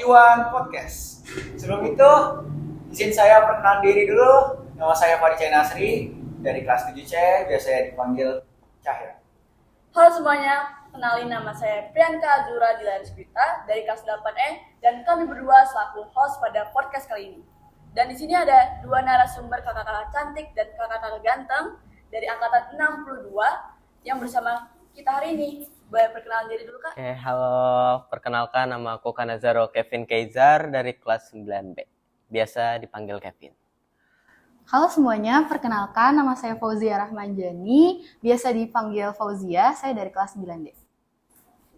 Cuan Podcast. Sebelum itu, izin saya perkenalan diri dulu. Nama saya Fadi Nasri dari kelas 7C, biasa dipanggil Cahya. Halo semuanya, kenalin nama saya Priyanka Azura Dilariswita dari kelas 8E dan kami berdua selaku host pada podcast kali ini. Dan di sini ada dua narasumber kakak-kakak cantik dan kakak-kakak ganteng dari angkatan 62 yang bersama kita hari ini. Boleh perkenalan diri dulu, Kak? Oke, halo. Perkenalkan, nama aku Kanazaro Kevin Kaizar dari kelas 9B. Biasa dipanggil Kevin. Halo semuanya, perkenalkan nama saya Fauzia Rahmanjani, biasa dipanggil Fauzia, saya dari kelas 9D.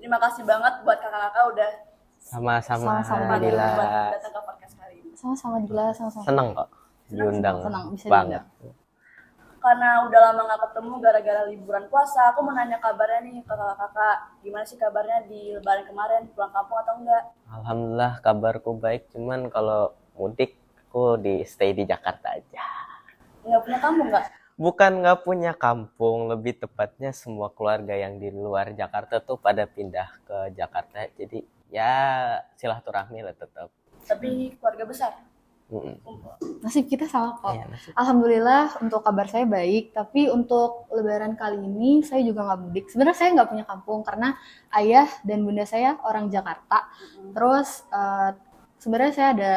Terima kasih banget buat kakak-kakak udah Sama-sama. Dila. buat datang ke podcast kali ini. Sama-sama Dila, sama-sama. Seneng kok diundang. Senang, bisa banget. Karena udah lama gak ketemu gara-gara liburan puasa, aku mau nanya kabarnya nih ke kakak-kakak. Gimana sih kabarnya di lebaran kemarin, pulang kampung atau enggak? Alhamdulillah kabarku baik, cuman kalau mudik aku stay di Jakarta aja. Nggak punya kampung nggak? Bukan nggak punya kampung, lebih tepatnya semua keluarga yang di luar Jakarta tuh pada pindah ke Jakarta. Jadi ya silaturahmi lah tetap. Tapi keluarga besar. Nasib kita sama kok. Iya, nasib. Alhamdulillah untuk kabar saya baik, tapi untuk lebaran kali ini saya juga nggak mudik. Sebenarnya saya nggak punya kampung karena ayah dan bunda saya orang Jakarta. Terus sebenarnya saya ada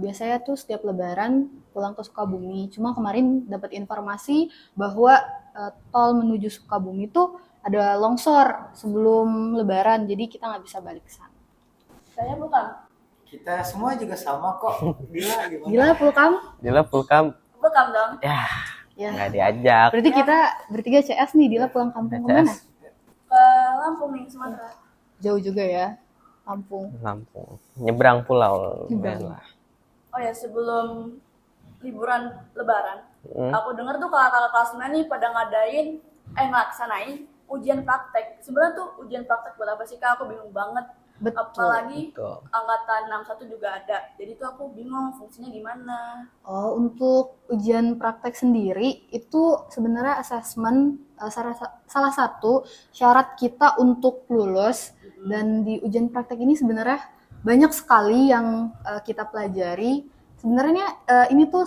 biasanya tuh setiap lebaran pulang ke Sukabumi. Cuma kemarin dapat informasi bahwa tol menuju Sukabumi tuh ada longsor sebelum lebaran, jadi kita nggak bisa balik ke sana. Saya bukan. Kita semua juga sama kok. Gila gimana? Gila pulkam? Dila Pulkam, Bukan dong. ya Ya. nggak diajak. Berarti kita bertiga CS nih, Dila pulang kampung kemana? Ke Lampung nih, Sumatera. Jauh juga ya, Lampung. Lampung, nyebrang pulau. Nyebrang. Lah. Oh ya, sebelum liburan lebaran, Hmm. aku dengar tuh kakak-kakak kelas 9 nih pada ngelaksanain ujian praktek. Sebenarnya tuh ujian praktek buat apa sih, Kak? Aku bingung banget. Betul. Apalagi Betul. angkatan 61 juga ada. Jadi tuh aku bingung fungsinya gimana. Oh, untuk ujian praktek sendiri itu sebenarnya asesmen salah satu syarat kita untuk lulus. Dan di ujian praktek ini sebenarnya banyak sekali yang kita pelajari. Sebenarnya ini tuh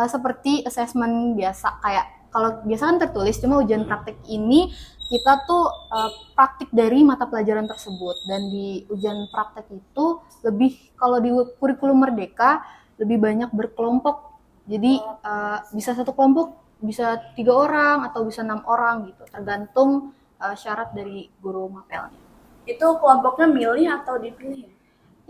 seperti asesmen biasa, kayak kalau biasa kan tertulis, cuma ujian praktek ini kita tuh praktik dari mata pelajaran tersebut. Dan di ujian praktek itu lebih, kalau di kurikulum Merdeka lebih banyak berkelompok. Jadi bisa satu kelompok bisa 3 orang atau bisa 6 orang gitu, tergantung syarat dari guru mapelnya. Itu kelompoknya milih atau dipilih?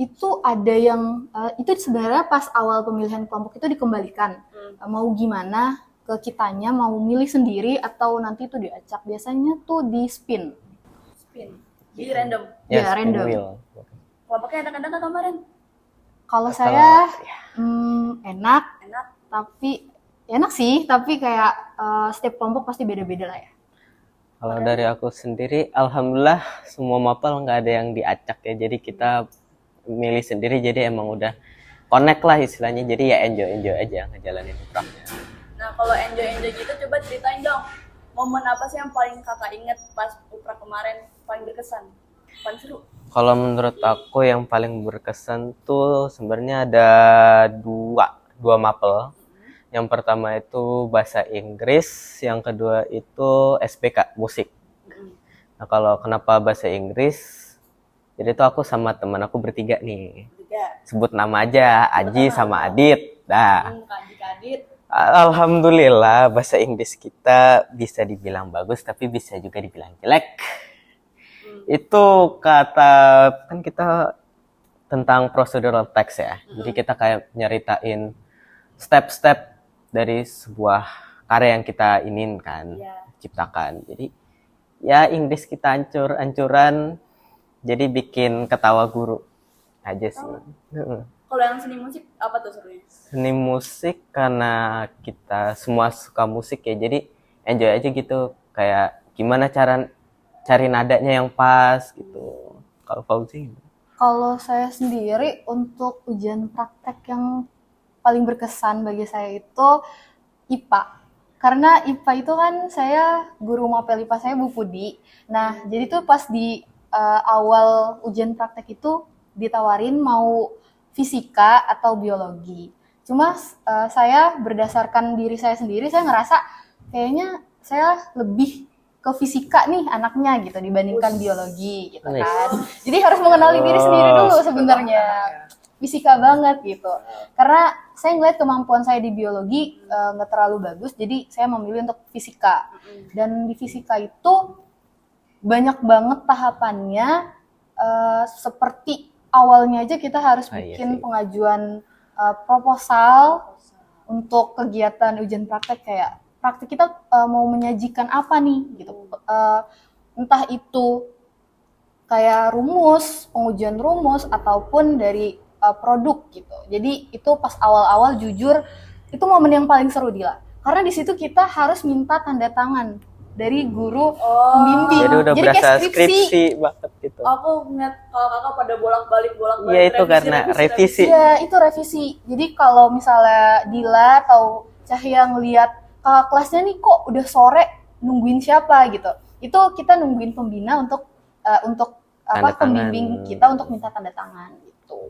Itu ada yang itu sebenarnya pas awal pemilihan kelompok itu dikembalikan. Mau gimana ke kitanya, mau milih sendiri atau nanti itu diacak. Biasanya tuh di spin. Spin. Jadi random. Ya, spin random. wheel. Kelompoknya enak-enak kan kemarin? Kalau saya Enak. tapi enak sih, tapi kayak setiap kelompok pasti beda-beda lah ya. Kalau dari aku sendiri, alhamdulillah semua mapel nggak ada yang diacak ya. Jadi kita milih sendiri, jadi emang udah connect lah istilahnya. Jadi ya enjoy aja ngejalanin upraknya. Nah, kalau enjoy gitu coba ceritain dong. Momen apa sih yang paling kakak inget pas uprak kemarin, paling berkesan? Paling seru? Kalau menurut aku yang paling berkesan tuh sebenarnya ada dua mapel. Yang pertama itu bahasa Inggris, yang kedua itu SPK musik. Nah, kalau kenapa bahasa Inggris? Jadi tuh aku sama teman aku bertiga nih. Tiga. Sebut nama aja, Aji sama Adit. Nah, Kadit. alhamdulillah bahasa Inggris kita bisa dibilang bagus, tapi bisa juga dibilang jelek. Itu kata kan kita tentang procedural text ya. Jadi kita kayak nyeritain step-step dari sebuah karya yang kita inginkan ciptakan. Jadi ya Inggris kita hancur-hancuran, jadi bikin ketawa guru aja sih. Kalau yang seni musik apa tuh serunya? Seni musik karena kita semua suka musik ya, jadi enjoy aja gitu. Kayak gimana cara cari nadanya yang pas gitu. Kalau Fauzi? Kalau saya sendiri untuk ujian praktek yang paling berkesan bagi saya itu IPA. Karena IPA itu kan saya, guru mapel IPA saya Bu Pudi. Nah, jadi tuh pas di awal ujian praktek itu ditawarin mau fisika atau biologi. Cuma saya berdasarkan diri saya sendiri, saya ngerasa kayaknya saya lebih ke fisika nih anaknya gitu dibandingkan biologi gitu Nice. kan. Jadi harus mengenali diri sendiri dulu sebenarnya. Fisika banget gitu. Karena saya ngeliat kemampuan saya di biologi nggak terlalu bagus, jadi saya memilih untuk fisika. Dan di fisika itu banyak banget tahapannya, seperti awalnya aja kita harus Ah, iya bikin sih. pengajuan proposal untuk kegiatan ujian praktek, kayak praktek kita mau menyajikan apa nih gitu. Entah itu kayak rumus, pengujian rumus ataupun dari produk gitu. Jadi itu pas awal-awal jujur itu momen yang paling seru Dila. Karena di situ kita harus minta tanda tangan dari guru pembimbing. Jadi udah kayak berasa skripsi banget gitu. Aku ngeliat kalau kakak pada bolak-balik Iya itu karena revisi. Iya, itu revisi. Jadi kalau misalnya Dila atau Cahya ngelihat kakak kelasnya nih kok udah sore nungguin siapa gitu. Itu kita nungguin pembina untuk Tanda tangan. pembimbing kita untuk minta tanda tangan gitu.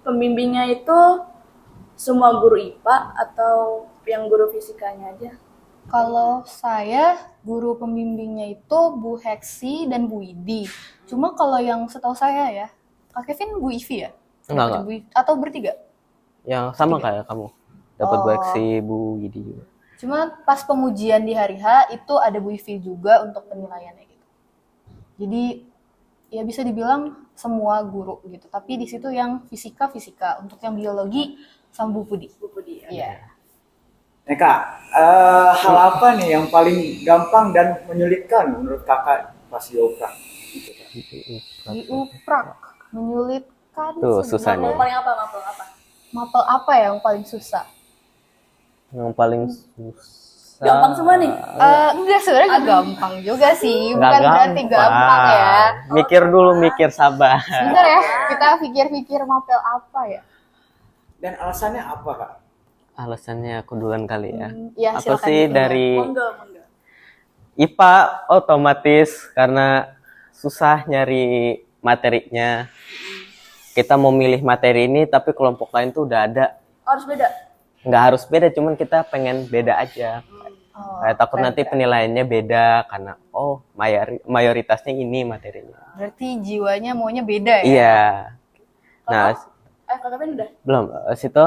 Pembimbingnya itu semua guru IPA atau yang guru fisikanya aja? Kalau saya guru pembimbingnya itu Bu Heksi dan Bu Widi. Cuma kalau yang setahu saya ya, Kak Kevin Bu Ivi ya? Enggak. Atau bertiga? Yang sama kayak kamu. Dapat Oh. Bu Eksi, Bu Yidi juga. Cuma pas pengujian di hari H itu ada Bu Ivi juga untuk penilaiannya gitu. Jadi ya bisa dibilang semua guru gitu. Tapi di situ yang fisika, untuk yang biologi sama Bu Pudi. Bu Budi ya. Iya. Nah Kak, hal apa nih yang paling gampang dan menyulitkan menurut kakak pas di oprak? Gitu, Kak. Di uprak menyulitkan Tuh, sebenarnya. susahnya. Paling apa? Mapel apa? Mapel apa ya yang paling susah? Yang paling susah. Gampang semua nih. Enggak, sebenarnya nggak gampang juga sih. Nggak Bukan berarti gampang ya. Mikir dulu, mikir sabar. Bentar ya, kita pikir-pikir mapel apa ya? Dan alasannya apa Kak? Alasannya aku duluan kali ya. Ya, Apa silakan sih dulu. dari Monggo. IPA otomatis karena susah nyari materinya. Kita mau milih materi ini tapi kelompok lain tuh udah ada. Harus beda. Nggak harus beda, cuman kita pengen beda aja. Oh, Kayak takut keren, nanti keren. penilaiannya beda karena mayoritasnya ini materinya. Berarti jiwanya maunya beda ya? Iya. Nah, Kakak Kevin udah? belum situ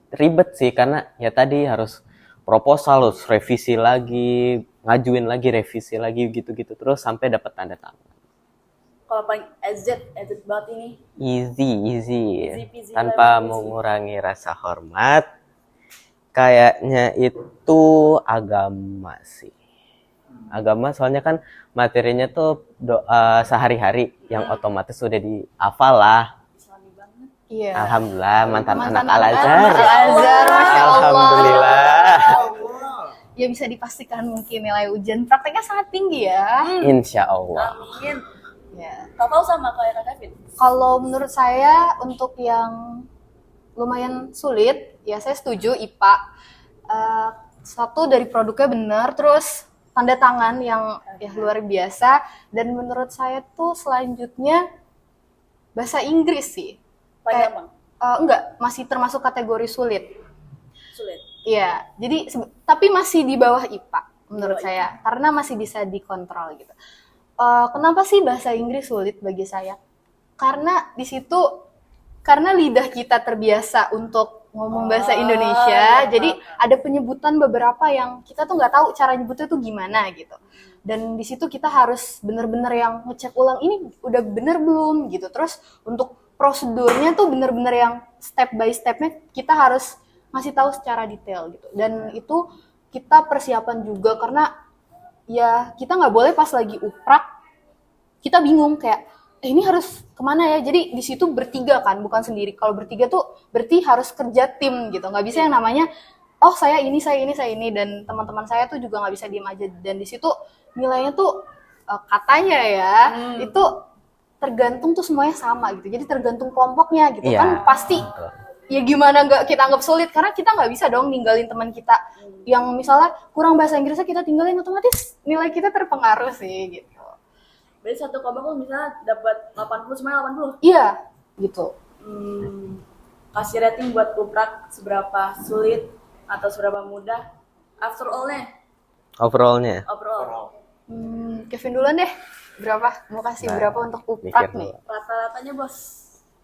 ribet sih karena ya tadi harus proposal, harus revisi lagi, ngajuin lagi, revisi lagi gitu-gitu terus sampai dapat tanda tangan. Kalau paling EZ banget ini. Easy Easy peasy tanpa lemon squeezy. mengurangi rasa hormat. Kayaknya itu agama sih. Agama soalnya kan materinya tuh doa sehari-hari yang otomatis sudah dihafal lah. Islami banget. Iya. Alhamdulillah mantan anak anak Al-Azhar. Al-Azhar, Masya Allah. Alhamdulillah. Ya bisa dipastikan mungkin nilai ujian prakteknya sangat tinggi ya. Insya Allah. Amin. Ya. Kakak sama kayak Kak Kevin. Kalau menurut saya untuk yang lumayan sulit, ya saya setuju IPA. Satu dari produknya benar, terus tanda tangan yang ya luar biasa. Dan menurut saya tuh selanjutnya bahasa Inggris sih. Paling Kayak- gampang. Enggak, masih termasuk kategori sulit. Sulit. Iya, jadi tapi masih di bawah IPA menurut Bawah saya, karena masih bisa dikontrol gitu. Kenapa sih bahasa Inggris sulit bagi saya? Karena di situ karena lidah kita terbiasa untuk ngomong bahasa Indonesia, jadi ada penyebutan beberapa yang kita tuh nggak tahu cara nyebutnya tuh gimana gitu. Dan di situ kita harus bener-bener yang ngecek ulang ini udah bener belum gitu. Terus untuk prosedurnya tuh bener-bener yang step by stepnya kita harus ngasih tahu secara detail gitu. Dan itu kita persiapan juga karena ya kita nggak boleh pas lagi uprak kita bingung kayak ini harus kemana ya. Jadi di situ bertiga kan, bukan sendiri. Kalau bertiga tuh berarti harus kerja tim gitu. Nggak bisa yang namanya oh saya ini dan teman-teman saya tuh juga nggak bisa diem aja. Dan di situ nilainya tuh katanya ya itu tergantung tuh semuanya sama gitu. Jadi tergantung kelompoknya gitu Iya. kan pasti. Ya gimana nggak kita anggap sulit karena kita nggak bisa dong ninggalin teman kita yang misalnya kurang bahasa Inggrisnya kita tinggalin, otomatis nilai kita terpengaruh sih gitu. Berarti satu kelompok lu misalnya dapat 80, semuanya 80. Iya, gitu. Kasih rating buat uprak seberapa sulit atau seberapa mudah after all-nya, Overallnya. overall. Kevin duluan deh. Berapa? Mau kasih Nah, berapa untuk mikir uprak nih? dulu. Rata-ratanya bos.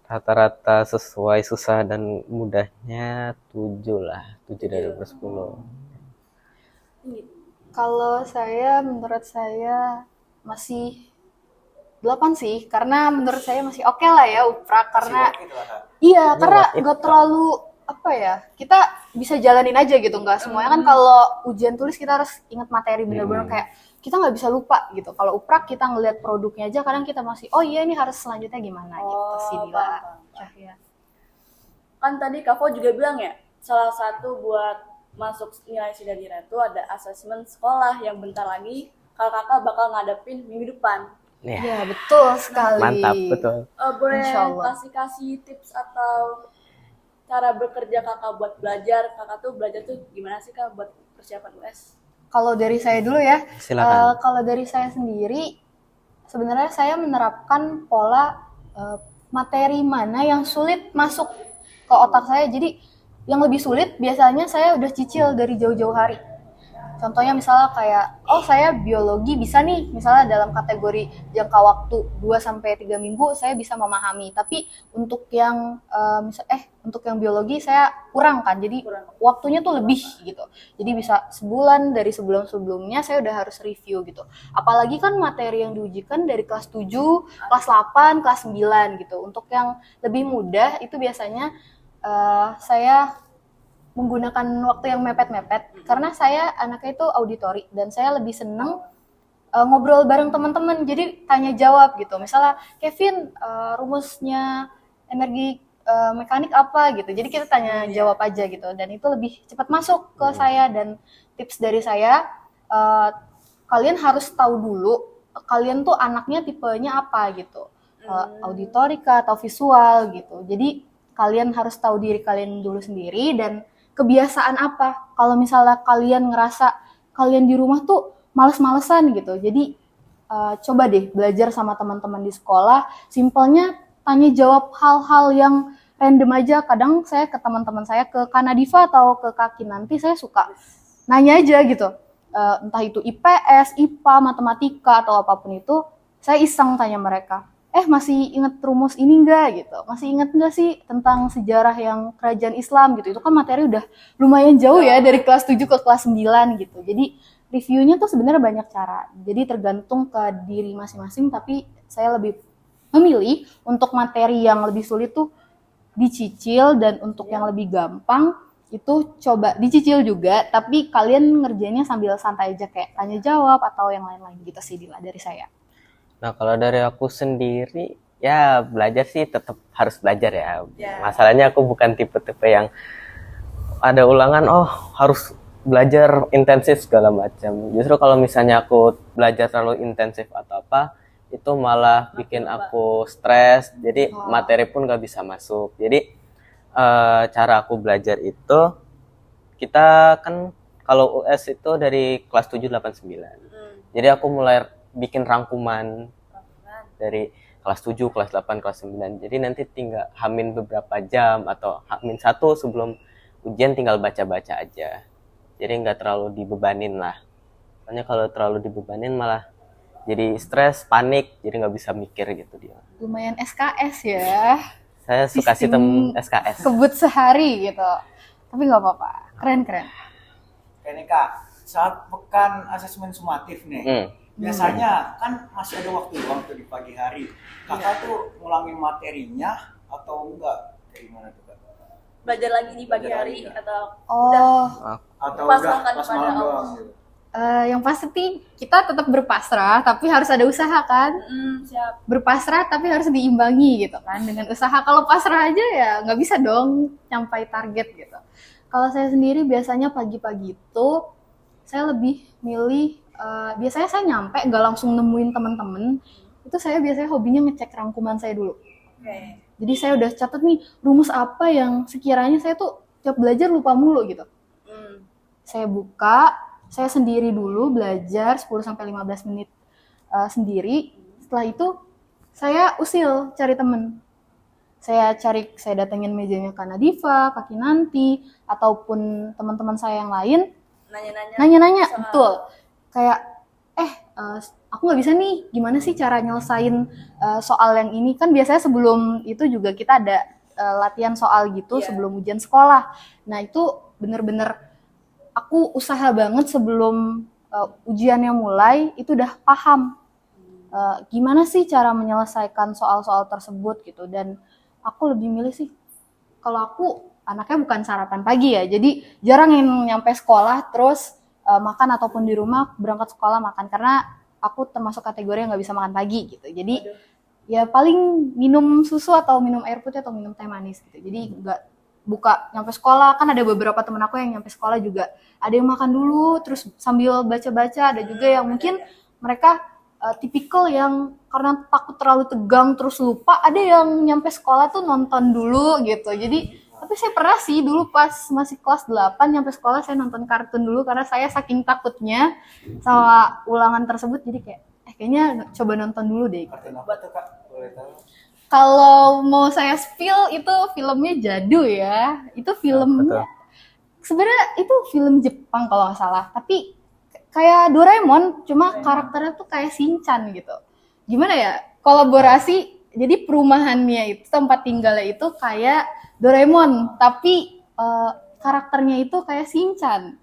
Rata-rata sesuai susah dan mudahnya 7 lah. 7 dari per 10. Kalau saya, menurut saya masih 8 sih, karena menurut saya masih oke lah ya uprak, karena Gitu lah, Kak. iya, karena nggak terlalu apa ya, kita bisa jalanin aja gitu, nggak semuanya kan kalau ujian tulis kita harus ingat materi bener-bener kayak kita nggak bisa lupa gitu. Kalau uprak kita ngelihat produknya aja, kadang kita masih oh iya ini harus selanjutnya gimana gitu sih Dila. paham. Cahya. Kan tadi Kak Fo juga bilang ya, salah satu buat masuk nilai Sidadira itu ada asesmen sekolah yang bentar lagi kakak bakal ngadepin minggu depan. Ya, Ya betul sekali. mantap, betul. Boleh Insya Allah. kasih tips atau cara bekerja kakak buat belajar? Kakak tuh belajar tuh gimana sih Kak buat persiapan US? Kalau dari saya dulu ya, Silakan. kalau dari saya sendiri, sebenarnya saya menerapkan pola materi mana yang sulit masuk ke otak saya. Jadi yang lebih sulit biasanya saya udah cicil dari jauh-jauh hari. Contohnya misalnya kayak, oh saya biologi bisa nih, misalnya dalam kategori jangka waktu 2-3 minggu saya bisa memahami. Tapi untuk yang untuk yang biologi saya kurang kan, jadi waktunya tuh lebih gitu. Jadi bisa sebulan dari sebelum-sebelumnya saya udah harus review gitu. Apalagi kan materi yang diujikan dari kelas 7, kelas 8, kelas 9 gitu. Untuk yang lebih mudah itu biasanya saya menggunakan waktu yang mepet-mepet karena saya anaknya itu auditori dan saya lebih seneng ngobrol bareng teman-teman, jadi tanya jawab gitu. Misalnya Kevin, rumusnya energi mekanik apa gitu, jadi kita tanya jawab aja gitu, dan itu lebih cepat masuk ke saya. Dan tips dari saya, kalian harus tahu dulu kalian tuh anaknya tipenya apa gitu, auditorika atau visual gitu. Jadi kalian harus tahu diri kalian dulu sendiri dan kebiasaan apa. Kalau misalnya kalian ngerasa kalian di rumah tuh males-malesan gitu, jadi coba deh belajar sama teman-teman di sekolah. Simpelnya tanya jawab hal-hal yang random aja. Kadang saya ke teman-teman saya, ke Kanadiva atau ke Kaki nanti, saya suka nanya aja gitu. Entah itu IPS, IPA, matematika atau apapun itu, saya iseng tanya mereka. Masih inget rumus ini enggak gitu? Masih inget enggak sih tentang sejarah yang kerajaan Islam gitu? Itu kan materi udah lumayan jauh ya dari kelas 7 ke kelas 9 gitu. Jadi reviewnya tuh sebenarnya banyak cara. Jadi tergantung ke diri masing-masing, tapi saya lebih memilih untuk materi yang lebih sulit tuh dicicil, dan untuk yang lebih gampang itu coba dicicil juga, tapi kalian ngerjainnya sambil santai aja kayak tanya jawab atau yang lain-lain gitu sih Dila dari saya. Nah, kalau dari aku sendiri, ya belajar sih tetap harus belajar ya. Ya. Masalahnya aku bukan tipe-tipe yang ada ulangan, harus belajar intensif segala macam. Justru kalau misalnya aku belajar terlalu intensif atau apa, itu malah bikin aku stres, jadi materi pun gak bisa masuk. Jadi cara aku belajar itu, kita kan kalau US itu dari kelas 7, 8, 9. Jadi aku mulai bikin rangkuman dari kelas 7, kelas 8, kelas 9. Jadi nanti tinggal hamin beberapa jam atau hamin 1 sebelum ujian tinggal baca-baca aja. Jadi nggak terlalu dibebanin lah. Soalnya kalau terlalu dibebanin malah jadi stres, panik, jadi nggak bisa mikir gitu dia. Lumayan SKS ya. Saya suka sistem SKS. Kebut sehari gitu. Tapi nggak apa-apa. Keren-keren. Ini Kak, saat pekan asesmen sumatif nih, biasanya kan masih ada waktu luang tuh di pagi hari. Kakak tuh ngulangin materinya atau enggak? Kayak gimana tuh Kak? Belajar lagi di pagi Belajar hari lagi, ya? atau Atau Pasrahkan udah pas kepada malam Allah. doang gitu? Yang pasti kita tetap berpasrah, tapi harus ada usaha kan. siap. Berpasrah tapi harus diimbangi gitu kan dengan usaha. Kalau pasrah aja ya nggak bisa dong nyampai target gitu. Kalau saya sendiri biasanya pagi-pagi itu saya lebih milih, biasanya saya nyampe nggak langsung nemuin teman-teman. Itu saya biasanya hobinya ngecek rangkuman saya dulu. Oke. Jadi saya udah catat nih rumus apa yang sekiranya saya tuh tiap belajar lupa mulu gitu. Saya buka, saya sendiri dulu belajar 10-15 menit sendiri. setelah itu saya usil cari temen. Saya datengin mejanya Kak Nadifa, Kak Kinanti, ataupun teman-teman saya yang lain. Nanya-nanya, betul. Kayak, aku nggak bisa nih, gimana sih cara nyelesain soal yang ini? Kan biasanya sebelum itu juga kita ada latihan soal gitu sebelum ujian sekolah. Nah itu bener-bener aku usaha banget sebelum ujiannya mulai, itu udah paham gimana sih cara menyelesaikan soal-soal tersebut gitu. Dan aku lebih milih sih, kalau aku anaknya bukan sarapan pagi ya, jadi jarang yang nyampe sekolah terus makan, ataupun di rumah berangkat sekolah makan, karena aku termasuk kategori yang nggak bisa makan pagi gitu. Jadi ya paling minum susu atau minum air putih atau minum teh manis gitu. Jadi nggak buka nyampe sekolah. Kan ada beberapa temen aku yang nyampe sekolah juga ada yang makan dulu terus sambil baca-baca, ada juga yang mungkin mereka tipikal yang karena takut terlalu tegang terus lupa, ada yang nyampe sekolah tuh nonton dulu gitu. Jadi tapi saya pernah sih dulu pas masih kelas 8 nyampe sekolah saya nonton kartun dulu, karena saya saking takutnya sama ulangan tersebut, jadi kayak kayaknya coba nonton dulu deh. Kartun apa tuh Kak? Boleh tahu? Kalau mau saya spill, itu filmnya Jadu ya. Itu filmnya sebenarnya itu film Jepang kalau nggak salah, tapi kayak Doraemon, cuma karakternya tuh kayak Shinchan gitu. Gimana ya? Kolaborasi, jadi perumahannya itu, tempat tinggalnya itu kayak Doraemon, tapi karakternya itu kayak Shinchan.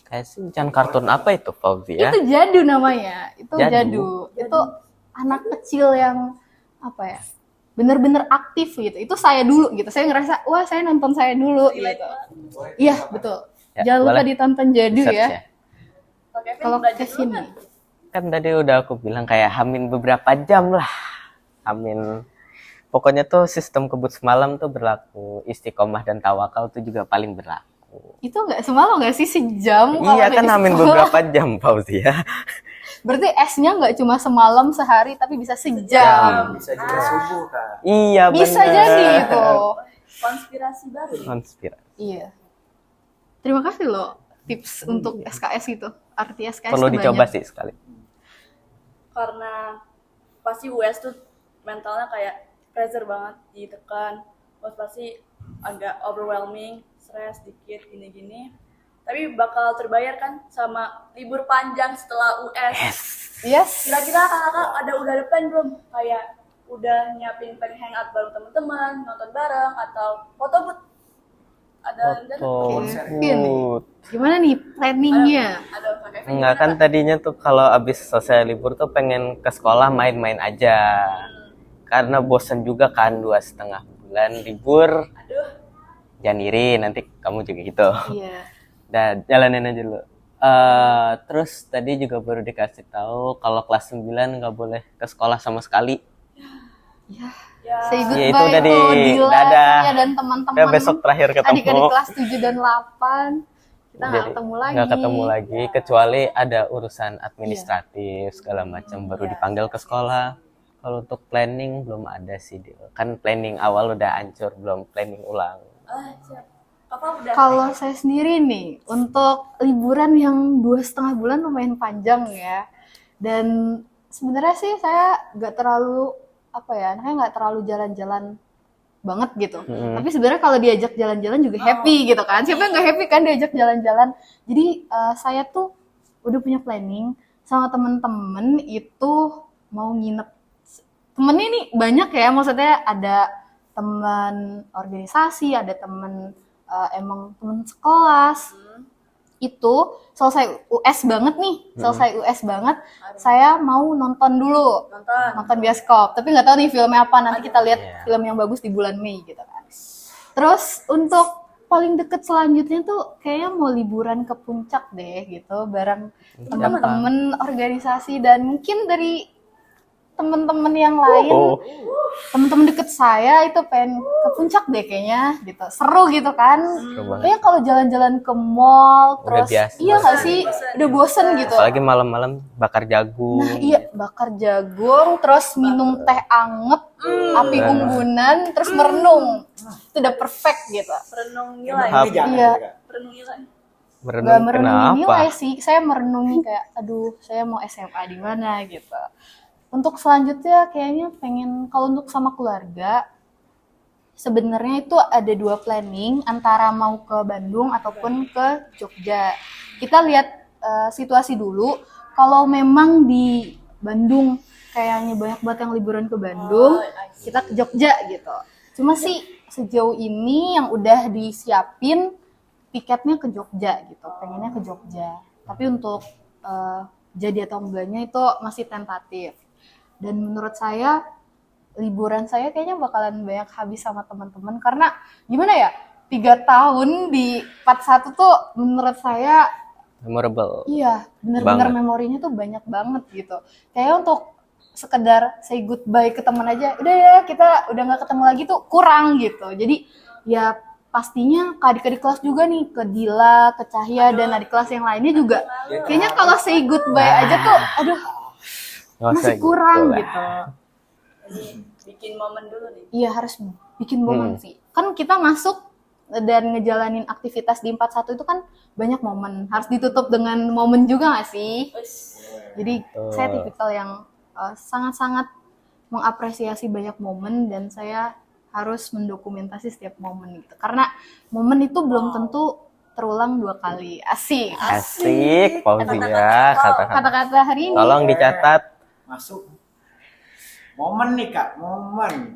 Kayak Shinchan, kartun apa itu Fauzi ya? Itu Jadu namanya. Itu Jadu. Itu anak kecil yang apa ya? Bener-bener aktif gitu. Itu saya dulu gitu. Saya ngerasa, wah saya nonton saya dulu gitu. Iya, betul. Ya, Jangan lupa boleh. ditonton Jadu Search ya. Oke, Kalau belajar ke dulu sini. kan? Kan tadi udah aku bilang kayak hamin beberapa jam lah. Hamin. Pokoknya tuh sistem kebut semalam tuh berlaku. Istiqomah dan tawakal tuh juga paling berlaku. Itu nggak semalam nggak sih, sejam? Iya kalau kan di hamin sekolah. beberapa jam Fauzi ya. Berarti esnya nggak cuma semalam sehari, tapi bisa sejam. Bisa juga subuh Kak. Iya benar. Bisa jadi itu. Konspirasi baru nih. Konspirasi. Iya. Terima kasih loh tips untuk SKS itu. Arti SKS Perlu itu dicoba banyak. sih sekali. Karena pasti US tuh mentalnya kayak pressure banget, ditekan, terus pasti agak overwhelming, stres dikit gini-gini, tapi bakal terbayar kan sama libur panjang setelah US. Yes. Kira-kira kakak udah ada plan belum, kayak udah nyiapin pengen hangout bareng teman-teman, nonton bareng, atau foto booth? Ada rencana? konser. Foto. Gimana nih planningnya? Ada Kak Kevin Enggak kan gimana, Kak? tadinya tuh kalau abis selesai libur tuh pengen ke sekolah main-main aja. Karena bosen juga kan 2,5 bulan libur. Aduh, Jangan iri, nanti kamu juga gitu. Iya. Dan jalanin aja dulu. Terus tadi juga baru dikasih tahu kalau kelas 9 nggak boleh ke sekolah sama sekali. Ya. ya. Say Iya, itu goodbye udah di tuh Dila dadah. ya, dan teman-teman. Ya besok terakhir ketemu. Adik-adik kelas 7 dan 8. Kita nggak Jadi, ketemu lagi. nggak ketemu lagi kecuali ada urusan administratif segala macam baru dipanggil ke sekolah. Kalau untuk planning belum ada sih, Dil. Kan planning awal udah hancur, belum planning ulang. Siap. Kakak udah Kalau saya sendiri nih, untuk liburan yang 2,5 bulan lumayan panjang ya. Dan sebenarnya sih saya nggak terlalu anaknya nggak terlalu jalan-jalan banget gitu. Tapi sebenarnya kalau diajak jalan-jalan juga happy gitu kan. Siapa yang nggak happy kan diajak jalan-jalan. Jadi saya tuh udah punya planning sama temen-temen itu mau nginep. Temennya nih banyak ya, maksudnya ada teman organisasi, ada teman emang teman sekelas. Itu selesai US banget nih, selesai US banget, saya mau nonton dulu, nonton bioskop. Tapi nggak tahu nih filmnya apa, nanti kita lihat film yang bagus di bulan Mei gitu kan. Terus untuk paling deket selanjutnya tuh kayaknya mau liburan ke puncak deh gitu, bareng teman-teman organisasi dan mungkin dari teman-teman yang lain, teman-teman deket saya itu pengen ke puncak deh kayaknya gitu, seru gitu kan. Kayaknya kalau jalan-jalan ke mall Udah terus biasa. iya nggak sih, udah bosen gitu. Apalagi malam-malam bakar jagung. Nah iya, bakar jagung terus minum teh anget, api unggunan, terus merenung, itu udah perfect gitu. merenung Emang nilai. ini jangan Iya. juga. Merenung nilai. Merenung Gak merenungi kenapa? nilai sih, saya merenungi kayak aduh saya mau SMA di mana gitu. Untuk selanjutnya kayaknya pengen kalau untuk sama keluarga sebenarnya itu ada 2 planning antara mau ke Bandung ataupun ke Jogja. Kita lihat situasi dulu. Kalau memang di Bandung kayaknya banyak banget yang liburan ke Bandung, kita ke Jogja gitu. Cuma sih sejauh ini yang udah disiapin tiketnya ke Jogja gitu, pengennya ke Jogja. Tapi untuk jadi atau enggaknya itu masih tentatif. Dan menurut saya liburan saya kayaknya bakalan banyak habis sama teman-teman karena gimana ya, 3 tahun di 41 tuh menurut saya Memorable. iya bener-bener Banget. memorinya tuh banyak banget gitu. Kayak untuk sekedar say goodbye ke teman aja, udah ya kita udah nggak ketemu lagi tuh kurang gitu. Jadi ya pastinya ke adik-adik kelas juga nih, ke Dila, ke Cahya dan adik kelas yang lainnya juga. Kayaknya kalau say goodbye aja tuh, aduh Nggak usah masih kurang lah. gitu. Jadi bikin momen dulu nih. Iya harus bikin momen sih. Kan kita masuk dan ngejalanin aktivitas di 41 itu kan banyak momen. Harus ditutup dengan momen juga nggak sih? Jadi saya tipikal yang sangat-sangat mengapresiasi banyak momen dan saya harus mendokumentasi setiap momen gitu. Karena momen itu belum tentu terulang 2 kali. Asik. Asik, Fauzia kata-kata. Kata-kata hari ini. Tolong dicatat. Masuk momen nih kak, momen.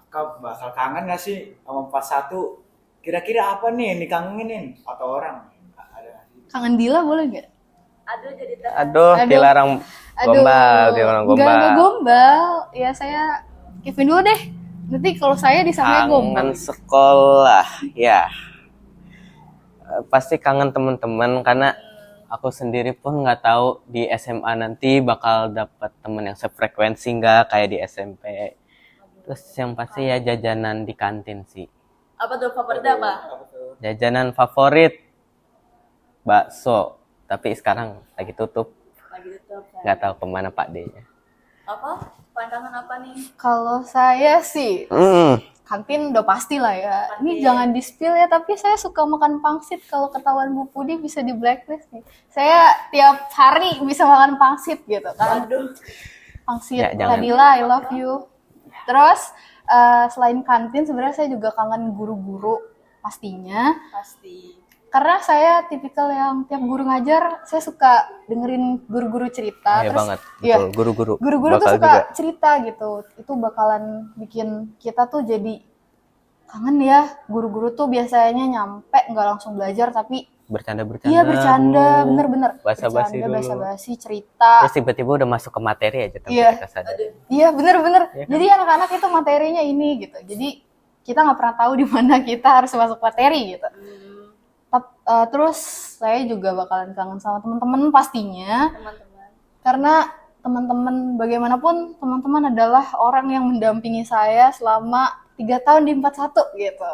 Kakak bakal kangen gak sih sama 41? Kira-kira apa nih yang dikangenin atau orang? Ada nggak sih? Kangen Dila boleh nggak? Aduh jadi Aduh, dilarang gombal, dilarang gombal. Enggak gombal. Ya saya Kevin dulu deh. Nanti kalau saya disangka gombal. Kangen sekolah, ya. Pasti kangen teman-teman karena aku sendiri pun nggak tahu di SMA nanti bakal dapat teman yang sefrekuensi nggak kayak di SMP. Terus yang pasti ya jajanan di kantin sih. apa tuh favoritnya apa? Jajanan favorit bakso, tapi sekarang lagi tutup. Lagi tutup. Nggak tahu kemana Pak D-nya. Apa? Paling kangen apa nih? Kalau saya sih kantin udah pasti lah ya. Ini jangan di-spill ya, tapi saya suka makan pangsit. Kalau ketahuan Bu Pudi bisa di blacklist nih. Saya tiap hari bisa makan pangsit gitu kan. Aduh. Pangsit, Ya, jangan. Nadila, I love you. Terus selain kantin sebenarnya saya juga kangen guru-guru pastinya. Pasti. Karena saya tipikal yang tiap guru ngajar, saya suka dengerin guru-guru cerita. Iya Terus, banget, iya, betul. Guru-guru guru-guru tuh bakal suka juga. cerita gitu. Itu bakalan bikin kita tuh jadi kangen ya. Guru-guru tuh biasanya nyampe nggak langsung belajar, tapi Bercanda-bercanda. iya bercanda, dulu. bener-bener. Basa-basi Bercanda, dulu. basa-basi, cerita. Terus tiba-tiba udah masuk ke materi aja tanpa Iya. kita sadar. Iya bener-bener. Iya kan? Jadi anak-anak itu materinya ini gitu. Jadi kita nggak pernah tahu di mana kita harus masuk materi gitu. Terus saya juga bakalan kangen sama teman-teman pastinya. Teman-teman. Karena teman-teman bagaimanapun teman-teman adalah orang yang mendampingi saya selama 3 tahun di 41 gitu.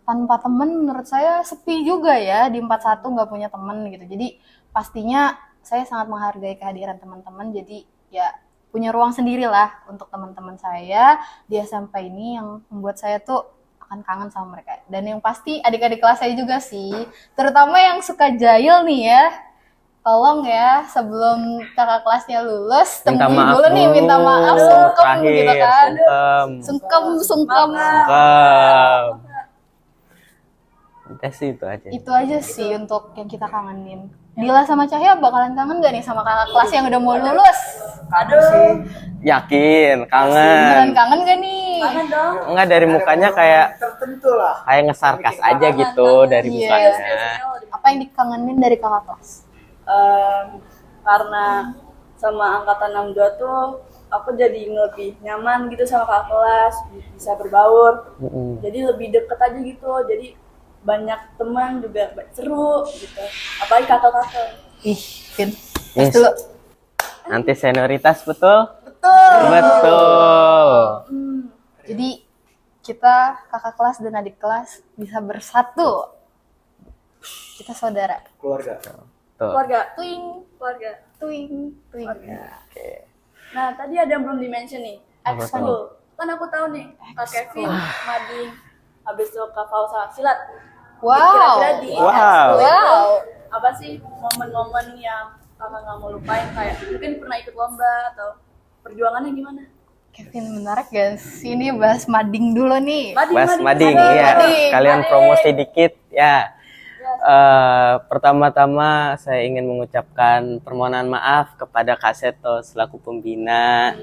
Tanpa teman menurut saya sepi juga ya, di 41 nggak punya teman gitu. Jadi pastinya saya sangat menghargai kehadiran teman-teman. Jadi ya punya ruang sendiri lah untuk teman-teman saya di SMP ini yang membuat saya tuh akan kangen sama mereka. Dan yang pasti adik-adik kelas saya juga sih, terutama yang suka jahil nih ya. Tolong ya sebelum kakak kelasnya lulus Minta temuin maaf dulu nih, minta maaf sungkem terakhir, gitu kan. sungkem. Sungkem. Udah sih itu aja. Itu aja sih untuk yang kita kangenin. Dila sama Cahya bakalan kangen gak nih sama kakak kelas yang udah mau lulus? Kangen sih. Yakin, kangen. Beneran kangen gak nih? Kangen dong. Enggak, dari mukanya kayak Tertentu lah. ngesarkas aja gitu dari Iya. mukanya. Apa yang dikangenin dari kakak kelas? Karena sama angkatan 62 tuh aku jadi lebih nyaman gitu sama kakak kelas, bisa berbaur, jadi lebih deket aja gitu, jadi banyak teman juga seru gitu, apalagi kakak-kakak. Ih, Vin. Yes. Dulu. Nanti senioritas betul? Betul. Betul. Jadi kita kakak kelas dan adik kelas bisa bersatu. Kita saudara. Keluarga. Tuh. Keluarga, Twing, keluarga. twing, twing. Oke. Nah tadi ada yang belum dimention nih, Apa ekskul. Kan aku tahu nih, Kak Kevin, Mading, habis itu Kak Fausa, silat. Wow. Kira-kira di Wow. ekskul itu Wow. apa sih momen-momen yang kakak nggak mau lupain, kayak mungkin pernah ikut lomba atau perjuangannya gimana? Kevin, menarik guys. Ini bahas mading dulu nih. Mas Mading, Mading. ya. Kalian Mading. promosi dikit, ya. Pertama-tama saya ingin mengucapkan permohonan maaf kepada Kak Seto selaku pembina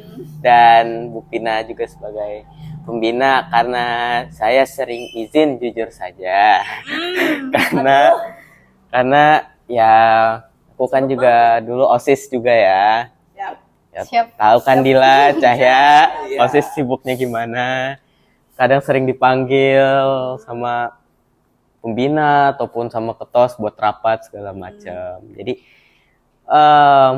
dan Bu Pina juga sebagai pembina karena saya sering izin jujur saja. karena ya aku kan juga dulu OSIS juga ya. Ya, Siap. tahu kan Dila, Cahya, Iya. OSIS sibuknya gimana. Kadang sering dipanggil sama pembina ataupun sama ketos buat rapat segala macam. Jadi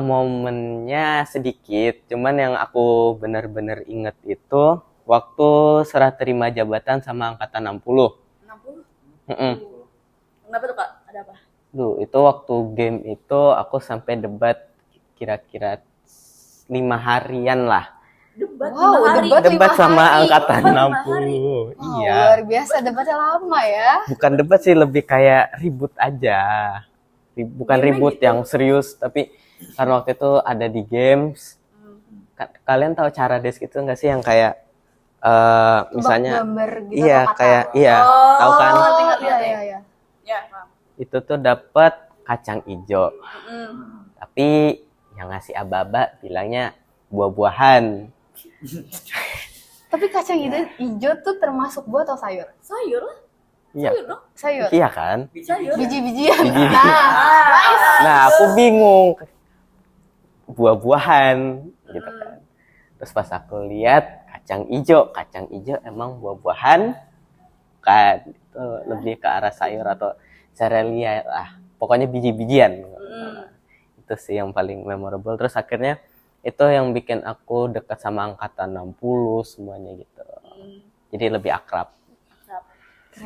momennya sedikit, cuman yang aku benar-benar inget itu waktu serah terima jabatan sama angkatan 60. 60? Mm-mm. Kenapa tuh Kak? Ada apa? Duh, itu waktu game itu aku sampai debat kira-kira 5 harian lah. Debat Wow, 5 hari. Debat 5 sama hari. angkatan Debat 5 60. Wow, Iya. luar biasa, debatnya lama ya. Bukan debat sih, lebih kayak ribut aja. Bukan Game-nya ribut gitu. yang serius, tapi karena waktu itu ada di games. Kalian tahu cara desk itu nggak sih yang kayak misalnya gambar gitu iya atau kata. kayak iya Oh. tahu kan Oh, Ngerti. iya. Ya, paham. itu tuh dapat kacang ijo, Mm-mm. tapi yang ngasih aba-aba bilangnya buah-buahan. Tapi kacang hijau tuh termasuk buah atau sayur? Sayur lah. Iya, Sayur dong. Sayur. iya kan. Sayur. Biji-bijian. Biji-bijian. Nah, Nah, aku bingung. Buah-buahan gitu kan. Terus pas aku lihat kacang ijo emang buah-buahan kan, itu lebih ke arah sayur atau serealia lah. Pokoknya biji-bijian. Itu sih yang paling memorable. Terus akhirnya itu yang bikin aku dekat sama angkatan 60 semuanya gitu. Jadi lebih akrab.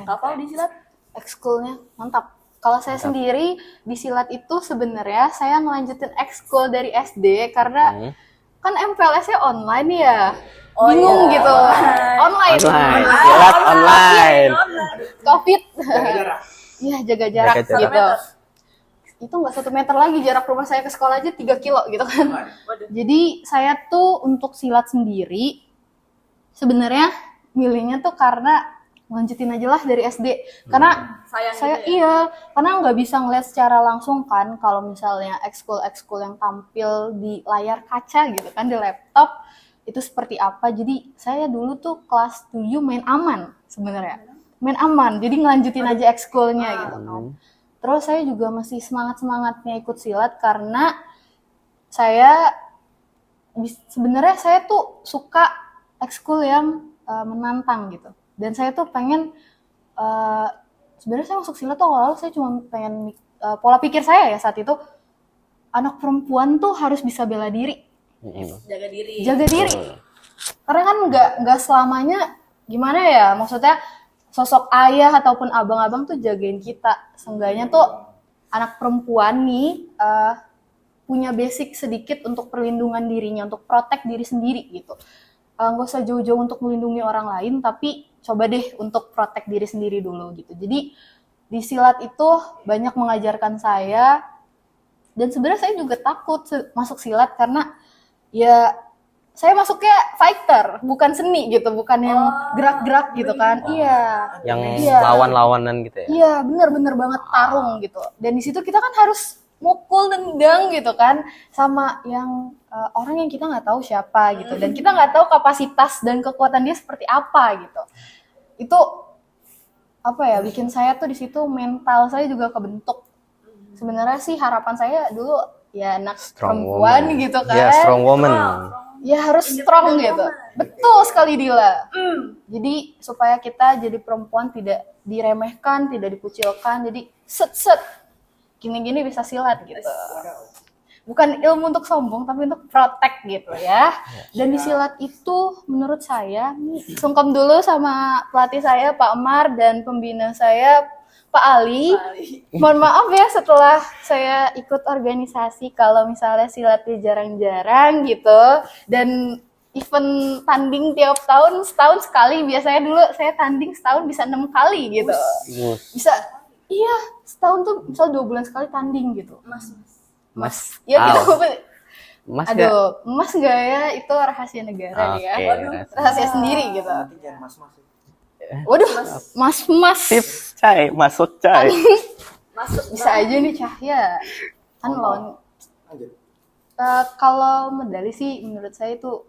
Kapal di silat? ekskulnya mantap. Kalau saya sendiri di silat itu sebenarnya saya ngelanjutin ekskul dari SD karena kan MPLS-nya online ya. Oh, Bingung iya. gitu. Online. Online, silat online. Covid. Jaga jarak. Iya, jaga jarak Jaga jarak. gitu. Itu nggak 1 meter lagi, jarak rumah saya ke sekolah aja 3 kilo gitu kan. Waduh. Jadi saya tuh untuk silat sendiri sebenarnya milihnya tuh karena lanjutin aja lah dari SD. Karena Sayang saya gitu ya? karena nggak bisa ngeliat secara langsung kan kalau misalnya ekskul yang tampil di layar kaca gitu kan, di laptop itu seperti apa. Jadi saya dulu tuh kelas 7 main aman sebenarnya. Main aman, jadi ngelanjutin aja ekskulnya gitu kan. Terus saya juga masih semangat-semangatnya ikut silat karena saya sebenarnya saya tuh suka ekskul yang menantang gitu. Dan saya tuh pengen sebenarnya saya masuk silat tuh awal-awal saya cuma pengen pola pikir saya ya saat itu anak perempuan tuh harus bisa bela diri, Jaga diri. jaga diri. Karena kan nggak selamanya gimana ya, maksudnya sosok ayah ataupun abang-abang tuh jagain kita. Seenggaknya tuh anak perempuan nih punya basic sedikit untuk perlindungan dirinya, untuk protect diri sendiri gitu. Nggak usah jauh-jauh untuk melindungi orang lain, tapi coba deh untuk protect diri sendiri dulu gitu. Jadi di silat itu banyak mengajarkan saya, dan sebenarnya saya juga takut masuk silat karena ya saya masuknya fighter, bukan seni gitu, bukan yang gerak-gerak gitu kan. Iya. Yang Iya. lawan-lawanan gitu ya. Iya, bener-bener banget tarung gitu. Dan di situ kita kan harus mukul tendang gitu kan sama yang orang yang kita nggak tahu siapa gitu, dan kita nggak tahu kapasitas dan kekuatan dia seperti apa gitu. Itu apa ya, bikin saya tuh di situ mental saya juga kebentuk. Sebenarnya sih harapan saya dulu ya anak perempuan gitu kan. Ya, strong woman. Ya harus strong gitu. Betul sekali Dila. Jadi supaya kita jadi perempuan tidak diremehkan, tidak dikucilkan. Jadi set gini-gini bisa silat gitu. Bukan ilmu untuk sombong, tapi untuk protect gitu ya. Dan di silat itu menurut saya, nih sungkem dulu sama pelatih saya Pak Amar dan pembina saya Pak Ali. Mohon maaf ya setelah saya ikut organisasi kalau misalnya silatnya jarang-jarang gitu. Dan event tanding tiap tahun, setahun sekali. Biasanya dulu saya tanding setahun bisa 6 kali gitu. Bisa, iya setahun tuh misal 2 bulan sekali tanding gitu. Mas. Ya Wow. gitu. Mas nggak? Aduh, emas nggak ya? Itu rahasia negara nih ya. Oke, Waduh. Rahasia sendiri gitu. Nanti jangan mas-mas. Waduh, mas. Tips Cai, masuk Cai. Masuk Bisa aja nih Cahya. Kan lawan. Lanjut. Kalau medali sih menurut saya itu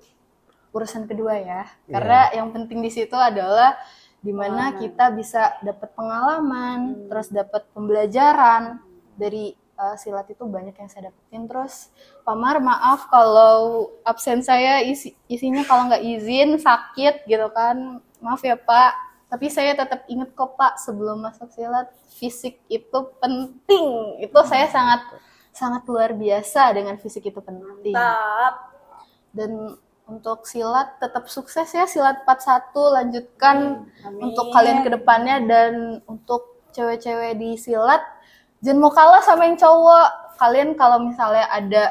urusan kedua ya. Karena yang penting di situ adalah dimana kita bisa dapat pengalaman, terus dapat pembelajaran dari silat itu banyak yang saya dapetin. Terus Pak Mar, maaf kalau absen saya isinya kalau nggak izin sakit gitu kan, maaf ya Pak. Tapi saya tetap ingat kok Pak, sebelum masuk silat fisik itu penting. Itu saya sangat luar biasa dengan fisik itu penting. Mantap. Dan untuk silat tetap sukses ya, silat 41 lanjutkan untuk kalian ke depannya. Dan untuk cewek-cewek di silat jangan mau kalah sama yang cowok. Kalian kalau misalnya ada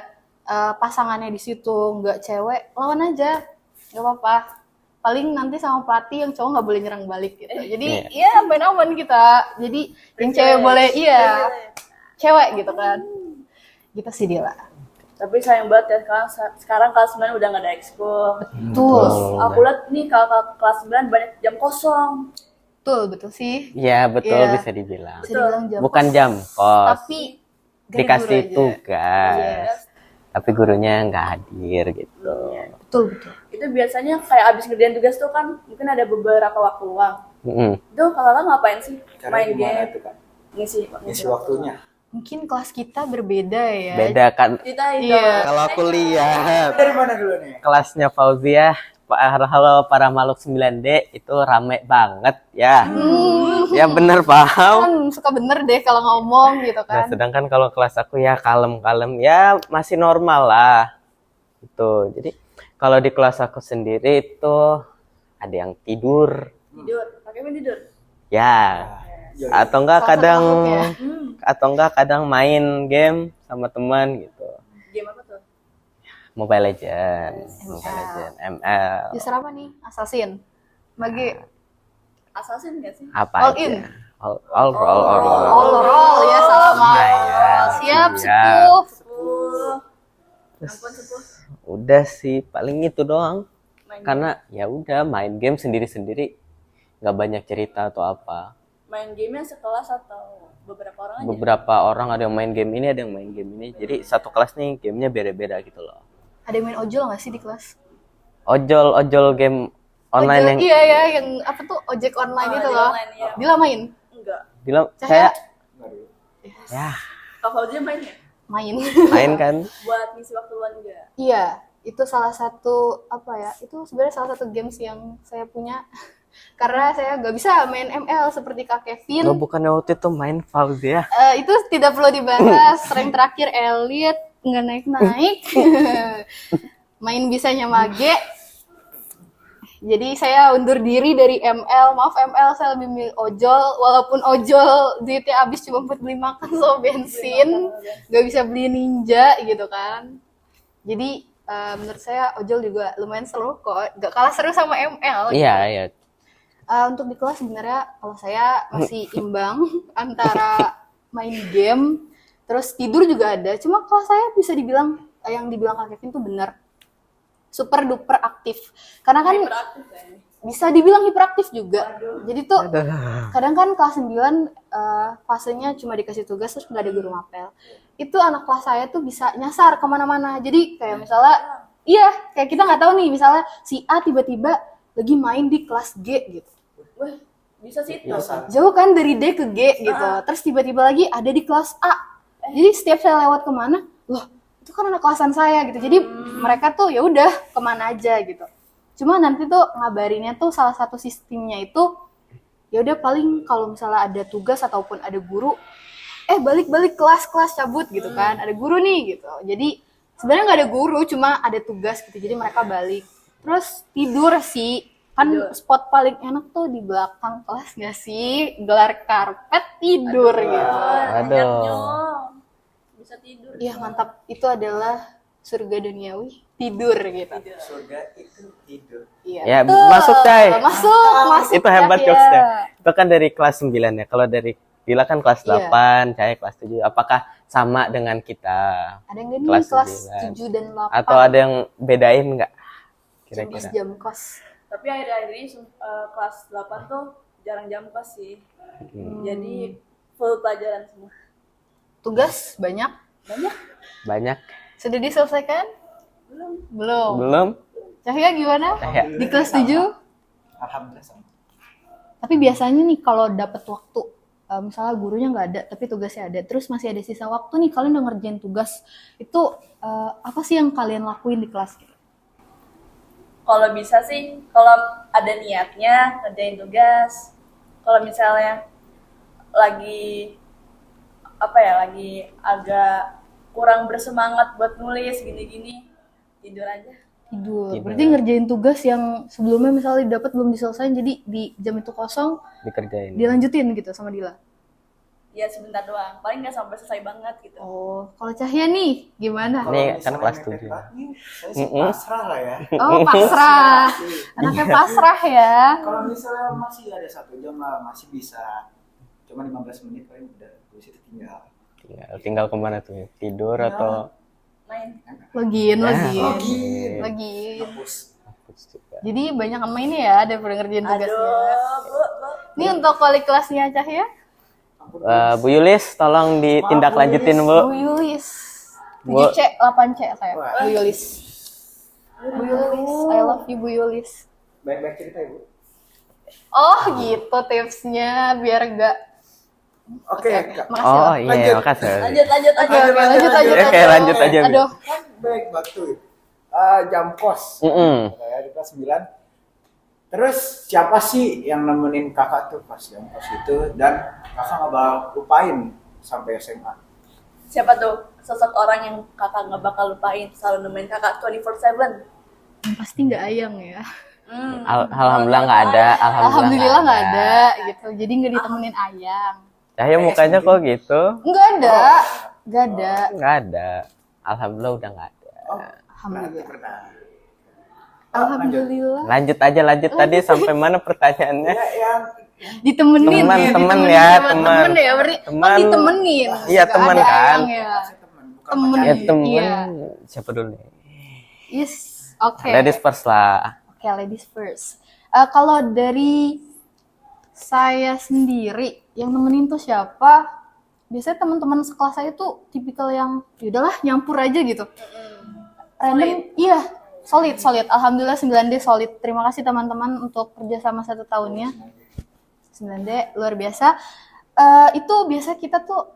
pasangannya di situ nggak cewek, lawan aja, nggak apa-apa. Paling nanti sama pelatih yang cowok nggak boleh nyerang balik gitu. Jadi ya main aman kita. Jadi yang cewek boleh cewek gitu kan. Gitu sih Dila. Tapi sayang banget ya sekarang kelas 9 udah nggak ada ekskul. Tuh, Aku lihat nih kalau kelas 9 banyak jam kosong. betul sih. Iya, betul Iya. bisa dibilang. Bisa dibilang jam Bukan kosong. jam kos. Tapi Dikasih gara-gara aja. tugas. Yes. Tapi gurunya nggak hadir gitu. Betul. Itu biasanya kayak abis ngerjain tugas tuh kan mungkin ada beberapa waktu luang. Mm-mm. Itu kakak ngapain sih? Cara Main gimana game, tuh kan? ngisi Waktunya. Mungkin kelas kita berbeda ya. Beda kan. Kita itu. Iya. Kalau aku lihat Dari mana dulu nih? kelasnya Fauziah, halo para makhluk 9D itu rame banget ya. Ya bener paham. Kan suka bener deh kalau ngomong gitu Nah, kan. sedangkan kalau kelas aku ya kalem-kalem ya masih normal lah. Itu. Jadi kalau di kelas aku sendiri itu ada yang tidur. Tidur. Pakai main tidur. Ya. Atau enggak Salah satu kadang makhluk ya. atau enggak main game sama teman gitu. Game apa tuh? Mobile Legends, ML. User apa nih? Assassin. Mage. Assassin nggak sih? Apa All aja? in. All roll. All roll ya sama. Iya, Siap, siap. sepuh. Sepuh. Ampun sepuh. Udah sih paling itu doang. Main Karena ya udah main game sendiri-sendiri, nggak banyak cerita atau apa. main gamenya sekelas atau beberapa orang aja? Beberapa orang ada yang main game ini, ada yang main game ini. Jadi satu kelas nih gamenya beda-beda gitu loh. Ada yang main ojol nggak sih di kelas? Ojol game online Ojol, yang iya ya, yang apa tuh ojek online itu di loh. online, iya. Dila main? Enggak. bilang Cahaya? kayak ya Kak Fauzi main ya? Main. main kan. Buat ngisi waktu luang enggak? Iya, itu salah satu apa ya? Itu sebenarnya salah satu games yang saya punya. Karena saya nggak bisa main ML seperti Kak Kevin. Lo bukannya waktu itu main Fauzi ya? Itu tidak perlu dibahas. Rank terakhir elite, nggak naik-naik. Main bisanya mage. Jadi saya undur diri dari ML. Maaf ML, saya lebih milih ojol. Walaupun ojol duitnya habis cuma buat beli makan sama bensin, nggak bisa beli ninja gitu kan. Jadi menurut saya ojol juga lumayan seru kok. Gak kalah seru sama ML. Iya, iya. Untuk di kelas sebenarnya kalau saya masih imbang antara main game terus tidur juga ada. Cuma kalau saya bisa dibilang yang dibilang Kak Kevin tuh benar. Super duper aktif. Karena kan Beraktif ya? bisa dibilang hiperaktif juga. Jadi tuh kadang kan kelas 9 fasenya cuma dikasih tugas terus nggak ada guru mapel. Itu anak kelas saya tuh bisa nyasar kemana-mana. Jadi kayak misalnya, iya kayak kita nggak tahu nih misalnya si A tiba-tiba lagi main di kelas G gitu. Wah, bisa sih itu. Jauh kan dari D ke G gitu. Terus tiba-tiba lagi ada di kelas A. Jadi setiap saya lewat kemana, loh itu kan anak kelasan saya gitu. Jadi mereka tuh ya udah kemana aja gitu. Cuma nanti tuh ngabarinnya tuh salah satu sistemnya itu ya udah paling kalau misalnya ada tugas ataupun ada guru, balik-balik kelas cabut gitu kan. Ada guru nih gitu. Jadi sebenarnya nggak ada guru, cuma ada tugas gitu. Jadi mereka balik. Terus tidur sih. Kan spot paling enak tuh di belakang kelas nggak sih? Gelar karpet tidur gitu. Aduh. Bisa tidur. Iya mantap. Itu adalah surga duniawi. Tidur gitu. Surga itu tidur. Iya. Ya, betul. masuk, Cai. Masuk. Itu hebat ya. jokesnya. Itu kan dari kelas 9 ya. Kalau dari Dila kan kelas Iya. 8, saya kelas 7. Apakah sama dengan kita? Ada yang gak nih Kelas kelas 9. 7 dan 8? Atau ada yang bedain nggak? Habis Kira-kira. jam kos. Tapi akhir-akhir ini kelas 8 tuh jarang jam kos sih. Jadi full pelajaran semua. Tugas banyak? Banyak? Banyak. Sudah diselesaikan? Belum. Belum? Cahya gimana? Cahya. Di kelas 7? Alhamdulillah sama. Tapi biasanya nih kalau dapat waktu, misalnya gurunya nggak ada, tapi tugasnya ada, terus masih ada sisa waktu nih, kalian udah ngerjain tugas, itu apa sih yang kalian lakuin di kelas? Kalau bisa sih, kalau ada niatnya ngerjain tugas. Kalau misalnya lagi lagi agak kurang bersemangat buat nulis gini-gini, tidur aja. Tidur. Tidur. Berarti ngerjain tugas yang sebelumnya misalnya dapat belum diselesain, jadi di jam itu kosong Dikerjain. dilanjutin gitu sama Dila. Ya sebentar doang, paling nggak sampai selesai banget gitu. Oh, kalau Cahya nih gimana? Ini kan misalnya kelas mepet 7. banget nih, saya sih pasrah lah ya. Oh, pasrah. Anaknya pasrah ya. Kalau misalnya masih ada 1 jam lah, masih bisa. Cuma 15 menit paling udah di situ tinggal. Tinggal kemana tuh? Tidur atau Main. Login. Login. Login. hapus juga? Jadi banyak yang main ya daripada ngerjain tugasnya. Aduh, Bu. Ini untuk wali kelasnya Cahya. Bu Yulis, tolong ditindaklanjutin Bu. Bu Yulis. Bu. 7C, 8C saya. Wah. Bu Yulis. Bu Yulis, I love you Bu Yulis. Baik-baik cerita ya, Bu. Oh gitu tipsnya biar enggak. Oke, Kak. Makasih Oh loh. iya, Lanjut. makasih. Lanjut aja. Oke, lanjut. Lanjut aja, Bu. Aduh, Kan baik waktu jam kos. Ya, di kelas 9. Terus siapa sih yang nemenin kakak tuh pas jam kos itu dan kakak nggak bakal lupain sampai SMA? Siapa tuh sosok orang yang kakak nggak bakal lupain, selalu nemenin kakak 24/7? pasti nggak Ayang ya. Alhamdulillah nggak ada. Alhamdulillah nggak ada gitu. Jadi nggak ditemenin Ayang. Cahaya mukanya kok gitu? Nggak ada. Nggak ada. Nggak ada. Alhamdulillah udah nggak ada. Oh, Alhamdulillah. pernah. Alhamdulillah. Lanjut tadi sampai mana pertanyaannya? Ya, yang Ditemenin. Teman ya, teman. ya, berarti Teman. oh, ditemenin. Iya, Nggak teman ada kan. Ayang ya. teman, bukan Temen. pacar. Ya temen. Iya. Siapa dulu nih? Yes. Oke. Ladies first lah. Oke, ladies first. Kalau dari saya sendiri yang nemenin tuh siapa? Biasanya teman-teman sekelas saya tuh tipikal yang yaudahlah nyampur aja gitu. Random, iya, solid. Alhamdulillah 9D solid. Terima kasih teman-teman untuk kerjasama 1 tahunnya. 9D luar biasa. Itu biasa kita tuh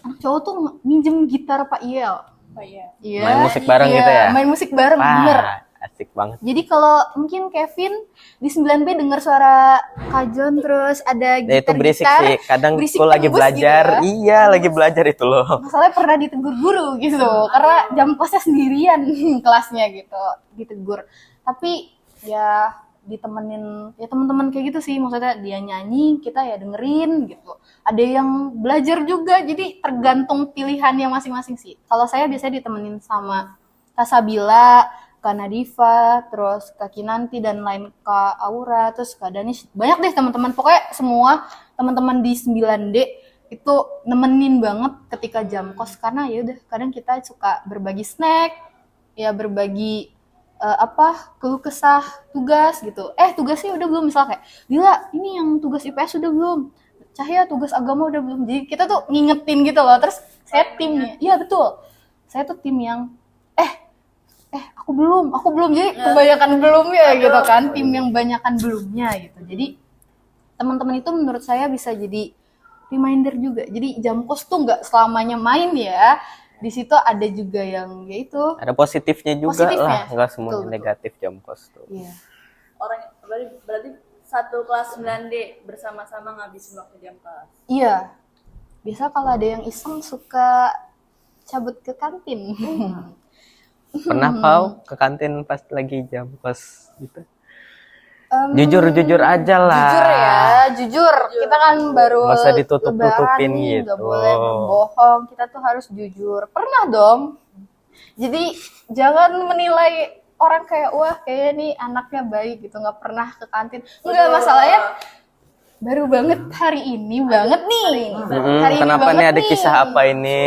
anak cowok tuh minjem gitar Pak Iel. Oh iya. Iya. Main musik bareng gitu ya? Main musik bareng, bener. Wah, asik banget. Jadi kalau mungkin Kevin di 9B dengar suara Kajon terus ada Ya, itu berisik gitar-gitar. sih. Kadang berisik aku lagi tembus belajar. gitu ya. Iya, lagi belajar itu loh. Masalahnya pernah ditegur guru gitu, karena jam kosnya sendirian kelasnya gitu, ditegur. Tapi ya ditemenin ya teman-teman kayak gitu sih, maksudnya dia nyanyi kita ya dengerin gitu. Ada yang belajar juga, jadi tergantung pilihannya masing-masing sih. Kalau saya biasanya ditemenin sama Kak Sabila, Kak Nadifa, terus Kak Kinanti dan lain Kak Aura, terus Kak Danis. Banyak deh teman-teman, pokoknya semua teman-teman di 9D itu nemenin banget ketika jam kos, karena ya udah kadang kita suka berbagi snack, ya berbagi keluh kesah tugas gitu. Tugasnya udah belum, misalnya kayak Dila ini yang tugas IPS udah belum, Cahya tugas agama udah belum. Jadi kita tuh ngingetin gitu loh. Terus saya timnya, iya betul, saya tuh tim yang aku belum, jadi kebanyakan belum ya gitu kan, tim yang banyakan belumnya gitu. Jadi teman-teman itu menurut saya bisa jadi reminder juga. Jadi jam kos tuh nggak selamanya main ya, di situ ada juga yang ya itu Ada positifnya juga Positifnya. lah. Enggak semuanya Betul. negatif jam kos tuh. iya. Orang berarti satu kelas 9D bersama-sama ngabisin waktu jam kelas. Iya. Biasa kalau ada yang iseng suka cabut ke kantin. Pernah kau ke kantin pas lagi jam kos gitu? Jujur aja lah. Jujur ya, jujur. Kita kan baru Masa ditutup-tutupin lebaran nih, nggak gitu. boleh berbohong. Kita tuh harus jujur. Pernah dong. Jadi jangan menilai orang kayak wah kayaknya nih anaknya baik gitu, nggak pernah ke kantin. Enggak, masalahnya baru banget hari ini banget nih. Hari ini Kenapa banget nih ada kisah apa ini?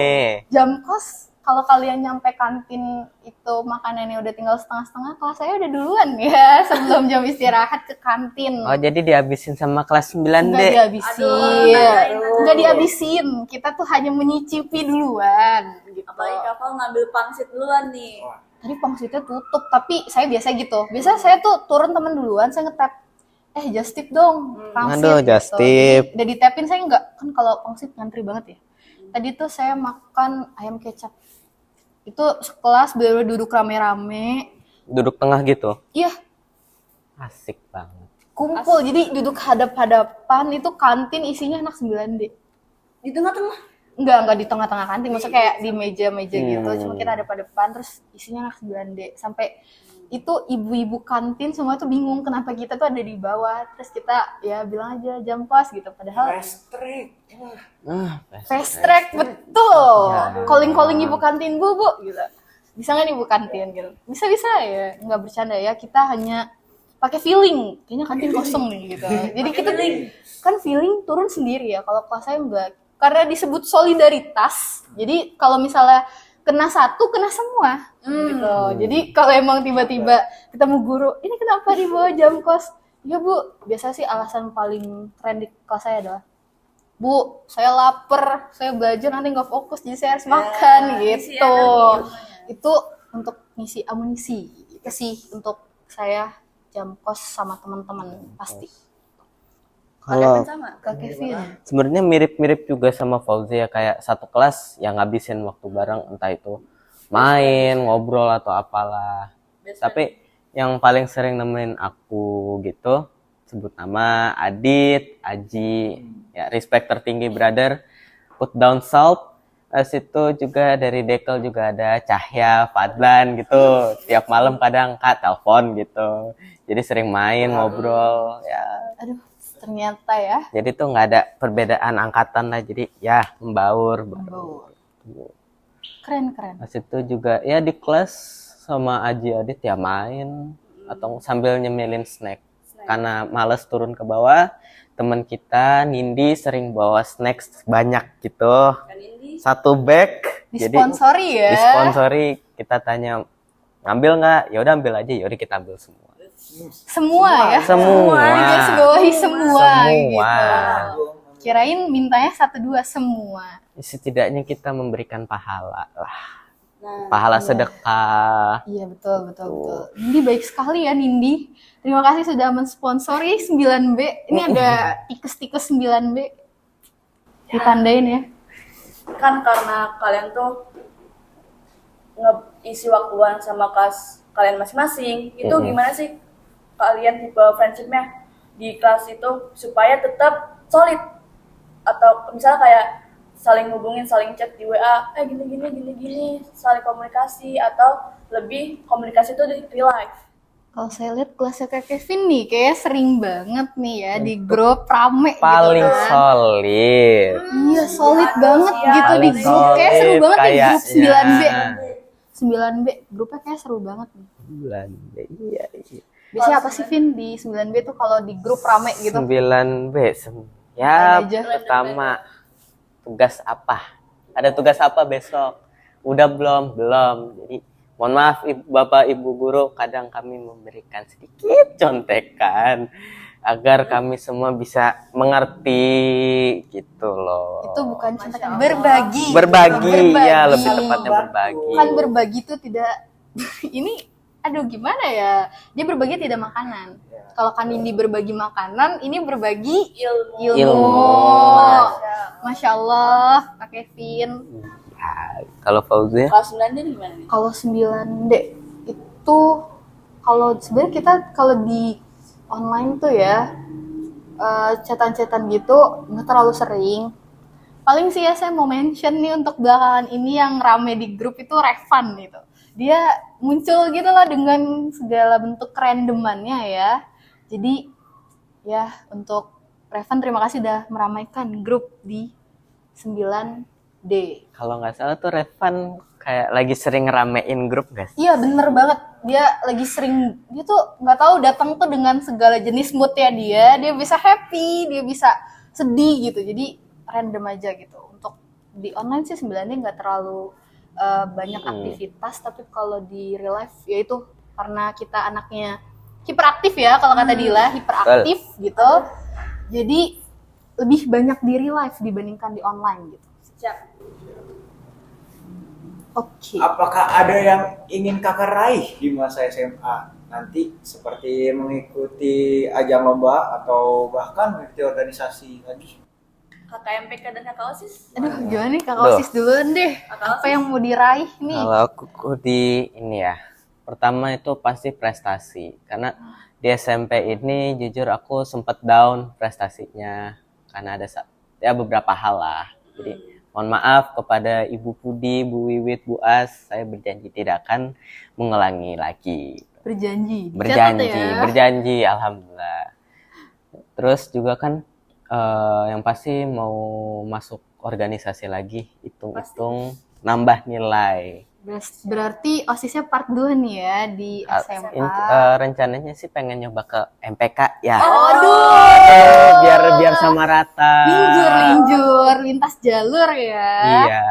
Jam kos, kalau kalian nyampe kantin itu makanannya udah tinggal setengah-setengah, kelas saya udah duluan ya sebelum jam istirahat ke kantin. Oh, jadi dihabisin sama kelas 9D. Nggak dihabisin. Aduh. Nggak dihabisin. Kita tuh hanya menyicipi duluan. Gitu. Apalagi kakak ngambil pangsit duluan nih. Tadi pangsitnya tutup, tapi saya biasa gitu. Biasa saya tuh turun temen duluan, saya nge-tap. Just tip dong, pangsit. Aduh, just tip. Jadi, udah di-tapin, saya nggak, kan kalau pangsit ngantri banget ya. Tadi tuh saya makan ayam kecap. Itu sekelas bener duduk rame-rame. Duduk tengah gitu. Iya, Asik banget. kumpul. Jadi duduk hadap-hadapan, itu kantin isinya anak 9D. Di tengah-tengah. Enggak di tengah-tengah kantin, maksudnya kayak di meja-meja gitu, cuma kita ada pada depan, terus isinya anak 9D. Sampai itu ibu-ibu kantin semua tuh bingung kenapa kita tuh ada di bawah, terus kita ya bilang aja jam kos gitu, padahal Fast track. fast track betul. Calling ibu kantin, bu gitu. Bisa nggak nih ibu kantin gitu? Bisa ya, nggak bercanda ya, kita hanya pakai feeling, kayaknya kantin kosong nih gitu. Jadi kita kan feeling turun sendiri ya, kalau kelas saya enggak, karena disebut solidaritas. Jadi kalau misalnya kena satu, kena semua gitu. Jadi kalau emang tiba-tiba ketemu guru, ini kenapa dibawa jam kos? Ya bu, biasa sih alasan paling tren di kelas saya adalah, bu, saya lapar, saya belajar nanti nggak fokus, jadi saya harus makan gitu. Itu untuk ngisi amunisi. Itu sih untuk saya jam kos sama teman-teman pasti. Kalau Sama. Kak Kevin. sebenarnya mirip-mirip juga sama Fauzi ya, kayak satu kelas yang ngabisin waktu bareng, entah itu main, ngobrol atau apalah. Tapi yang paling sering nemenin aku gitu, sebut nama Adit, Aji, ya respect tertinggi brother, put down salt. Terus itu juga dari Dekel juga ada Cahya, Fadlan gitu. Tiap malam kadang Kak telepon gitu. Jadi sering main, ngobrol ya. Aduh, ternyata ya. Jadi tuh nggak ada perbedaan angkatan lah. Jadi ya membaur. Keren. Pas itu juga ya di kelas sama Aji Adit ya main atau sambil nyemilin snack. Karena males turun ke bawah, teman kita Nindi sering bawa snack banyak gitu. Satu bag. Disponsori ya. Disponsori, kita tanya ngambil nggak? Ya udah ambil aja. Ya udah kita ambil semua. Semua ya. Semua. Garis bawahi semua. Semua. Gitu. Kirain mintanya 1-2 semua. Setidaknya kita memberikan pahala lah. Pahala sedekah. Iya betul. Nindi baik sekali ya Nindi. Terima kasih sudah mensponsori 9B. Ini ada tikus-tikus 9B. Ditandain ya. Kan karena kalian tuh ngisi waktuan sama kelas kalian masing-masing, itu gimana sih kalian tipe friendshipnya di kelas itu supaya tetap solid? Atau misalnya kayak saling hubungin, saling chat di WA, gini, saling komunikasi, atau lebih komunikasi itu di real life? Kalau saya lihat kelasnya Kak Kevin nih, kayaknya sering banget nih ya di grup rame Paling gitu kan. solid. Iya, solid banget gitu di Paling grup. Kayak seru solid banget nih grup kayaknya. 9B. Grupnya kayak seru banget nih. Bulan iya. Biasanya apa sih Vin di 9B tuh kalau di grup rame gitu? 9B. Ada Ya, aja. pertama tugas apa? Ada tugas apa besok? Udah belum? Belum. Jadi mohon maaf Bapak Ibu guru, kadang kami memberikan sedikit contekan agar kami semua bisa mengerti gitu loh. Itu bukan contekan, berbagi. Berbagi, ya lebih tepatnya berbagi. Kan berbagi itu tidak ini aduh gimana ya? Dia berbagi tidak makanan. Kalau kan ini berbagi makanan, ini berbagi ilmu. Masya Allah, Kak Kevin. Ya, kalau Fauzi ya? Kelas 9 ini gimana nih? Kalau 9D itu kalau sebenarnya kita kalau di online tuh ya chatan-chatan gitu nggak terlalu sering. Paling sih ya saya mau mention nih untuk belakangan ini yang rame di grup itu Revan gitu. Dia muncul gitu lah dengan segala bentuk kerandomannya ya. Jadi ya untuk Revan terima kasih udah meramaikan grup di 9D. Kalau nggak salah tuh Revan kayak lagi sering ngeramein grup gak sih? Iya bener banget, dia lagi sering, dia tuh nggak tahu datang tuh dengan segala jenis moodnya dia bisa happy, dia bisa sedih gitu, jadi random aja gitu. Untuk di online sih sebenarnya nggak terlalu banyak aktivitas, tapi kalau di real life ya itu karena kita anaknya hiperaktif ya, kalau kata Dila hiperaktif gitu, jadi lebih banyak di real life dibandingkan di online gitu. Siap. Oke. Apakah ada yang ingin kakak raih di masa SMA nanti, seperti mengikuti ajang lomba atau bahkan mengikuti organisasi lagi? Kakak MPK dan kakak OSIS? Aduh, gimana nih Kakak OSIS duluan deh. Apa yang mau diraih nih? Kalau aku di ini ya, pertama itu pasti prestasi. Karena di SMP ini jujur aku sempat down prestasinya karena ada ya beberapa hal lah. Jadi mohon maaf kepada Ibu Pudi, Bu Wiwit, Bu As, saya berjanji tidak akan mengulangi lagi. Berjanji. Berjanji, alhamdulillah. Terus juga kan yang pasti mau masuk organisasi lagi, hitung-hitung nambah nilai. Berarti OSISnya part 2 nih ya di SMA. Rencananya sih pengen nyoba ke MPK ya. Aduh, biar sama rata. linjur, lintas jalur ya. Iya.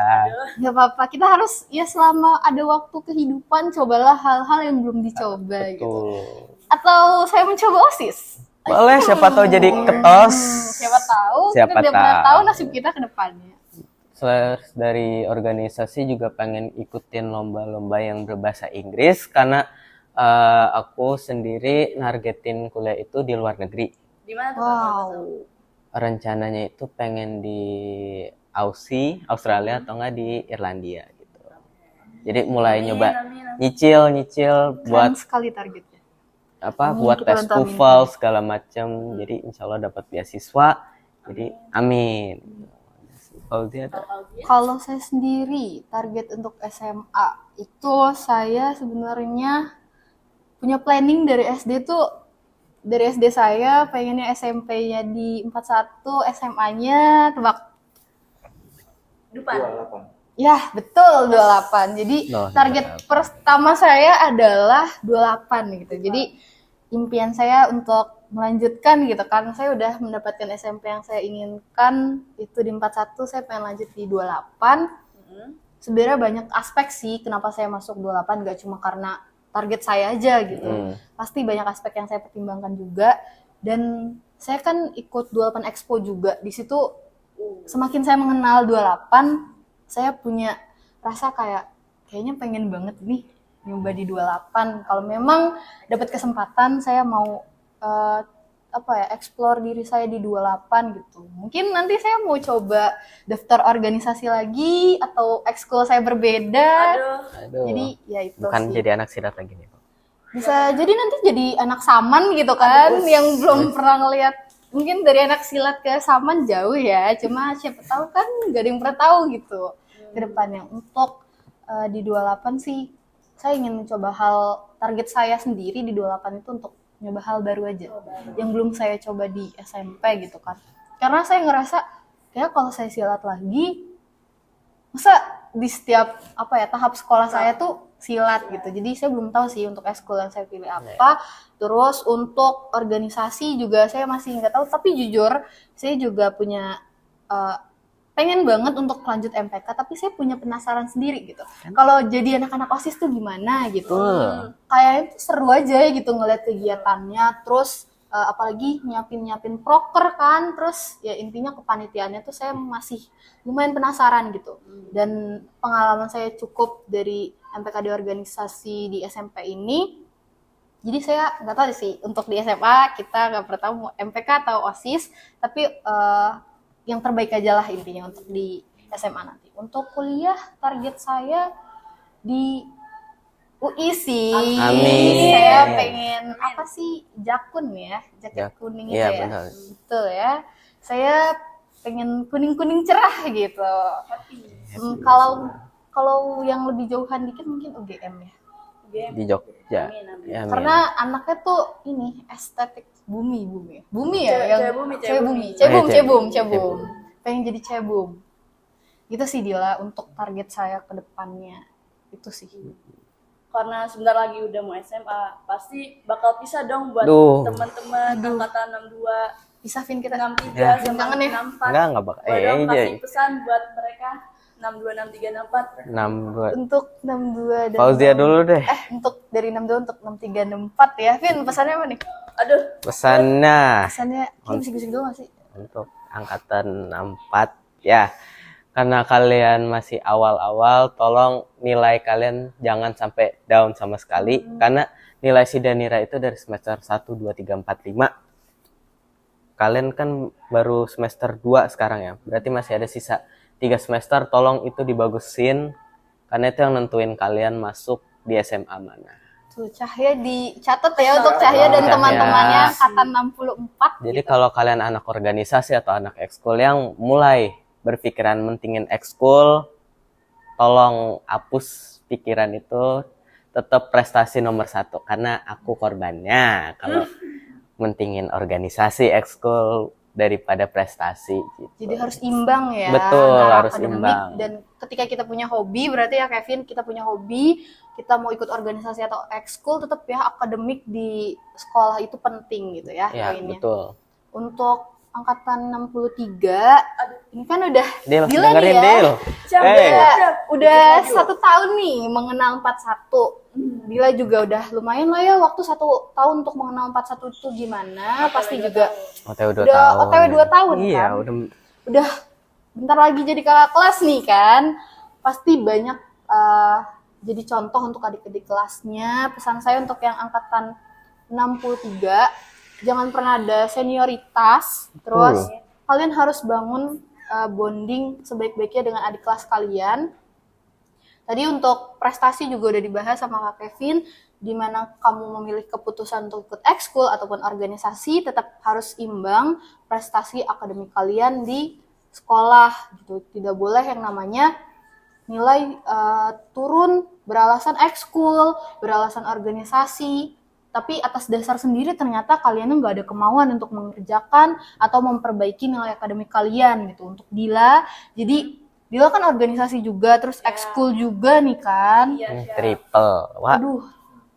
Gak apa-apa, kita harus ya selama ada waktu kehidupan cobalah hal-hal yang belum dicoba gitu. Betul. Atau saya mencoba OSIS. Boleh, siapa tahu jadi ketos. Siapa tahu, Siapa kita tidak pernah tahu nasib kita ke depannya. Selain dari organisasi juga pengen ikutin lomba-lomba yang berbahasa Inggris karena aku sendiri nargetin kuliah itu di luar negeri. Di mana tuh? Wow. Rencananya itu pengen di Aussie, Australia atau enggak di Irlandia gitu. Jadi mulai nyoba nyicil buat Keren sekali targetnya. buat tes TOEFL segala macam. Jadi insya Allah dapat beasiswa. Jadi amin. Kalau saya sendiri target untuk SMA itu saya sebenarnya punya planning dari SD tuh, dari SD saya pengennya SMP-nya di 41, SMA-nya tebak. Dupan. 28. Ya, betul 28. Jadi target pertama saya adalah 28 gitu. Jadi impian saya untuk melanjutkan gitu kan, saya udah mendapatkan SMP yang saya inginkan itu di 41, saya pengen lanjut di 28. Sebenarnya banyak aspek sih kenapa saya masuk 28, gak cuma karena target saya aja gitu. Pasti banyak aspek yang saya pertimbangkan juga, dan saya kan ikut 28 Expo juga. Di situ semakin saya mengenal 28, saya punya rasa kayaknya pengen banget nih nyoba di 28. Kalau memang dapat kesempatan saya mau explore diri saya di 28 gitu. Mungkin nanti saya mau coba daftar organisasi lagi atau ekskul saya berbeda. Aduh. Jadi ya itu bukan sih. jadi anak silat lagi nih. Bisa jadi nanti jadi anak saman gitu kan, yang belum pernah ngelihat. Mungkin dari anak silat ke saman jauh ya, cuma siapa tahu kan gak ada yang pernah tahu gitu ke depannya. Untuk di 28 sih saya ingin mencoba target saya sendiri di 28 itu untuk nyoba hal baru aja yang belum saya coba di SMP gitu kan. Karena saya ngerasa kayak kalau saya silat lagi, masa di setiap tahap sekolah saya tuh silat gitu. Jadi saya belum tahu sih untuk ekskul yang saya pilih apa. Terus untuk organisasi juga saya masih nggak tahu, tapi jujur saya juga punya pengen banget untuk lanjut MPK, tapi saya punya penasaran sendiri gitu. Kalau jadi anak-anak OSIS tuh gimana gitu. Kayaknya tuh seru aja gitu ngeliat kegiatannya, terus apalagi nyiapin proker kan, terus ya intinya kepanitiaannya tuh saya masih lumayan penasaran gitu. Dan pengalaman saya cukup dari MPK di organisasi di SMP ini, jadi saya nggak tahu sih untuk di SMA kita nggak pernah tahu mau MPK atau OSIS, tapi yang terbaik aja lah intinya untuk di SMA nanti. Untuk kuliah target saya di UI sih. Amin. Saya pengen jakun ya, jaket kuning itu ya. Benar. Betul ya. Saya pengen kuning-kuning cerah gitu. Kalau yang lebih jauhan dikit mungkin UGM ya. Di Jogja. Amin. Ya, amin. Karena anaknya tuh ini estetik bumi ya, yang cebum. Pengen jadi cebum. Gitu sih Dila untuk target saya ke depannya. Itu sih. Karena sebentar lagi udah mau SMA, pasti bakal pisah dong buat Duh. teman-teman angkatan 62, Bisa Vin kita 63 Ya. sama Kangen ya? 64. Enggak bakal. Boleh dong Iya. kasih pesan buat mereka 62, 63, 64. 62. untuk 62 dan Fauzia dulu deh. untuk dari 62 untuk 63 64 ya. Vin, pesannya apa nih? Aduh, Pesannya Pesannya kita bisik-bisik dulu gak sih? untuk angkatan 64 ya. Karena kalian masih awal-awal, tolong nilai kalian jangan sampai down sama sekali. Karena nilai Sidanira itu dari semester 1, 2, 3, 4, 5. Kalian kan baru semester 2 sekarang ya. Berarti masih ada sisa 3 semester, tolong itu dibagusin. Karena itu yang nentuin kalian masuk di SMA mana. Tuh, Cahya dicatat ya untuk Cahya dan Cahya. teman-temannya angkatan 64. Jadi kalau kalian anak organisasi atau anak ekskul yang mulai berpikiran mentingin ekskul, tolong hapus pikiran itu, tetap prestasi nomor 1. Karena aku korbannya kalau mentingin organisasi ekskul daripada prestasi gitu. Jadi harus imbang ya. Betul, antara harus akademik imbang. Dan ketika kita punya hobi, berarti ya Kevin, kita punya hobi, kita mau ikut organisasi atau ekskul, tetap ya akademik di sekolah itu penting gitu ya, Ya, poinnya. betul. Untuk angkatan 63, ini kan udah Dil, gila nih dengerin ya. Dil. siap, Hey. Udah 1 tahun nih mengenal 41. Bila juga udah lumayan lah ya waktu 1 tahun untuk mengenal 41 itu gimana. Pasti juga OTW 2 udah tahun. OTW 2 tahun Iya, kan. udah Bentar lagi jadi kakak kelas nih kan. Pasti banyak jadi contoh untuk adik-adik kelasnya. Pesan saya untuk yang angkatan 63, jangan pernah ada senioritas. Terus kalian harus bangun bonding sebaik-baiknya dengan adik kelas kalian. Tadi untuk prestasi juga udah dibahas sama Kak Kevin, di mana kamu memilih keputusan untuk ikut ekskul ataupun organisasi, tetap harus imbang prestasi akademik kalian di sekolah gitu. Tidak boleh yang namanya nilai turun beralasan ekskul, beralasan organisasi, tapi atas dasar sendiri ternyata kalian nggak ada kemauan untuk mengerjakan atau memperbaiki nilai akademik kalian gitu. Untuk Dila, jadi Dila kan organisasi juga, terus ekskul juga nih kan. Iya, siap. triple. Wah, Aduh,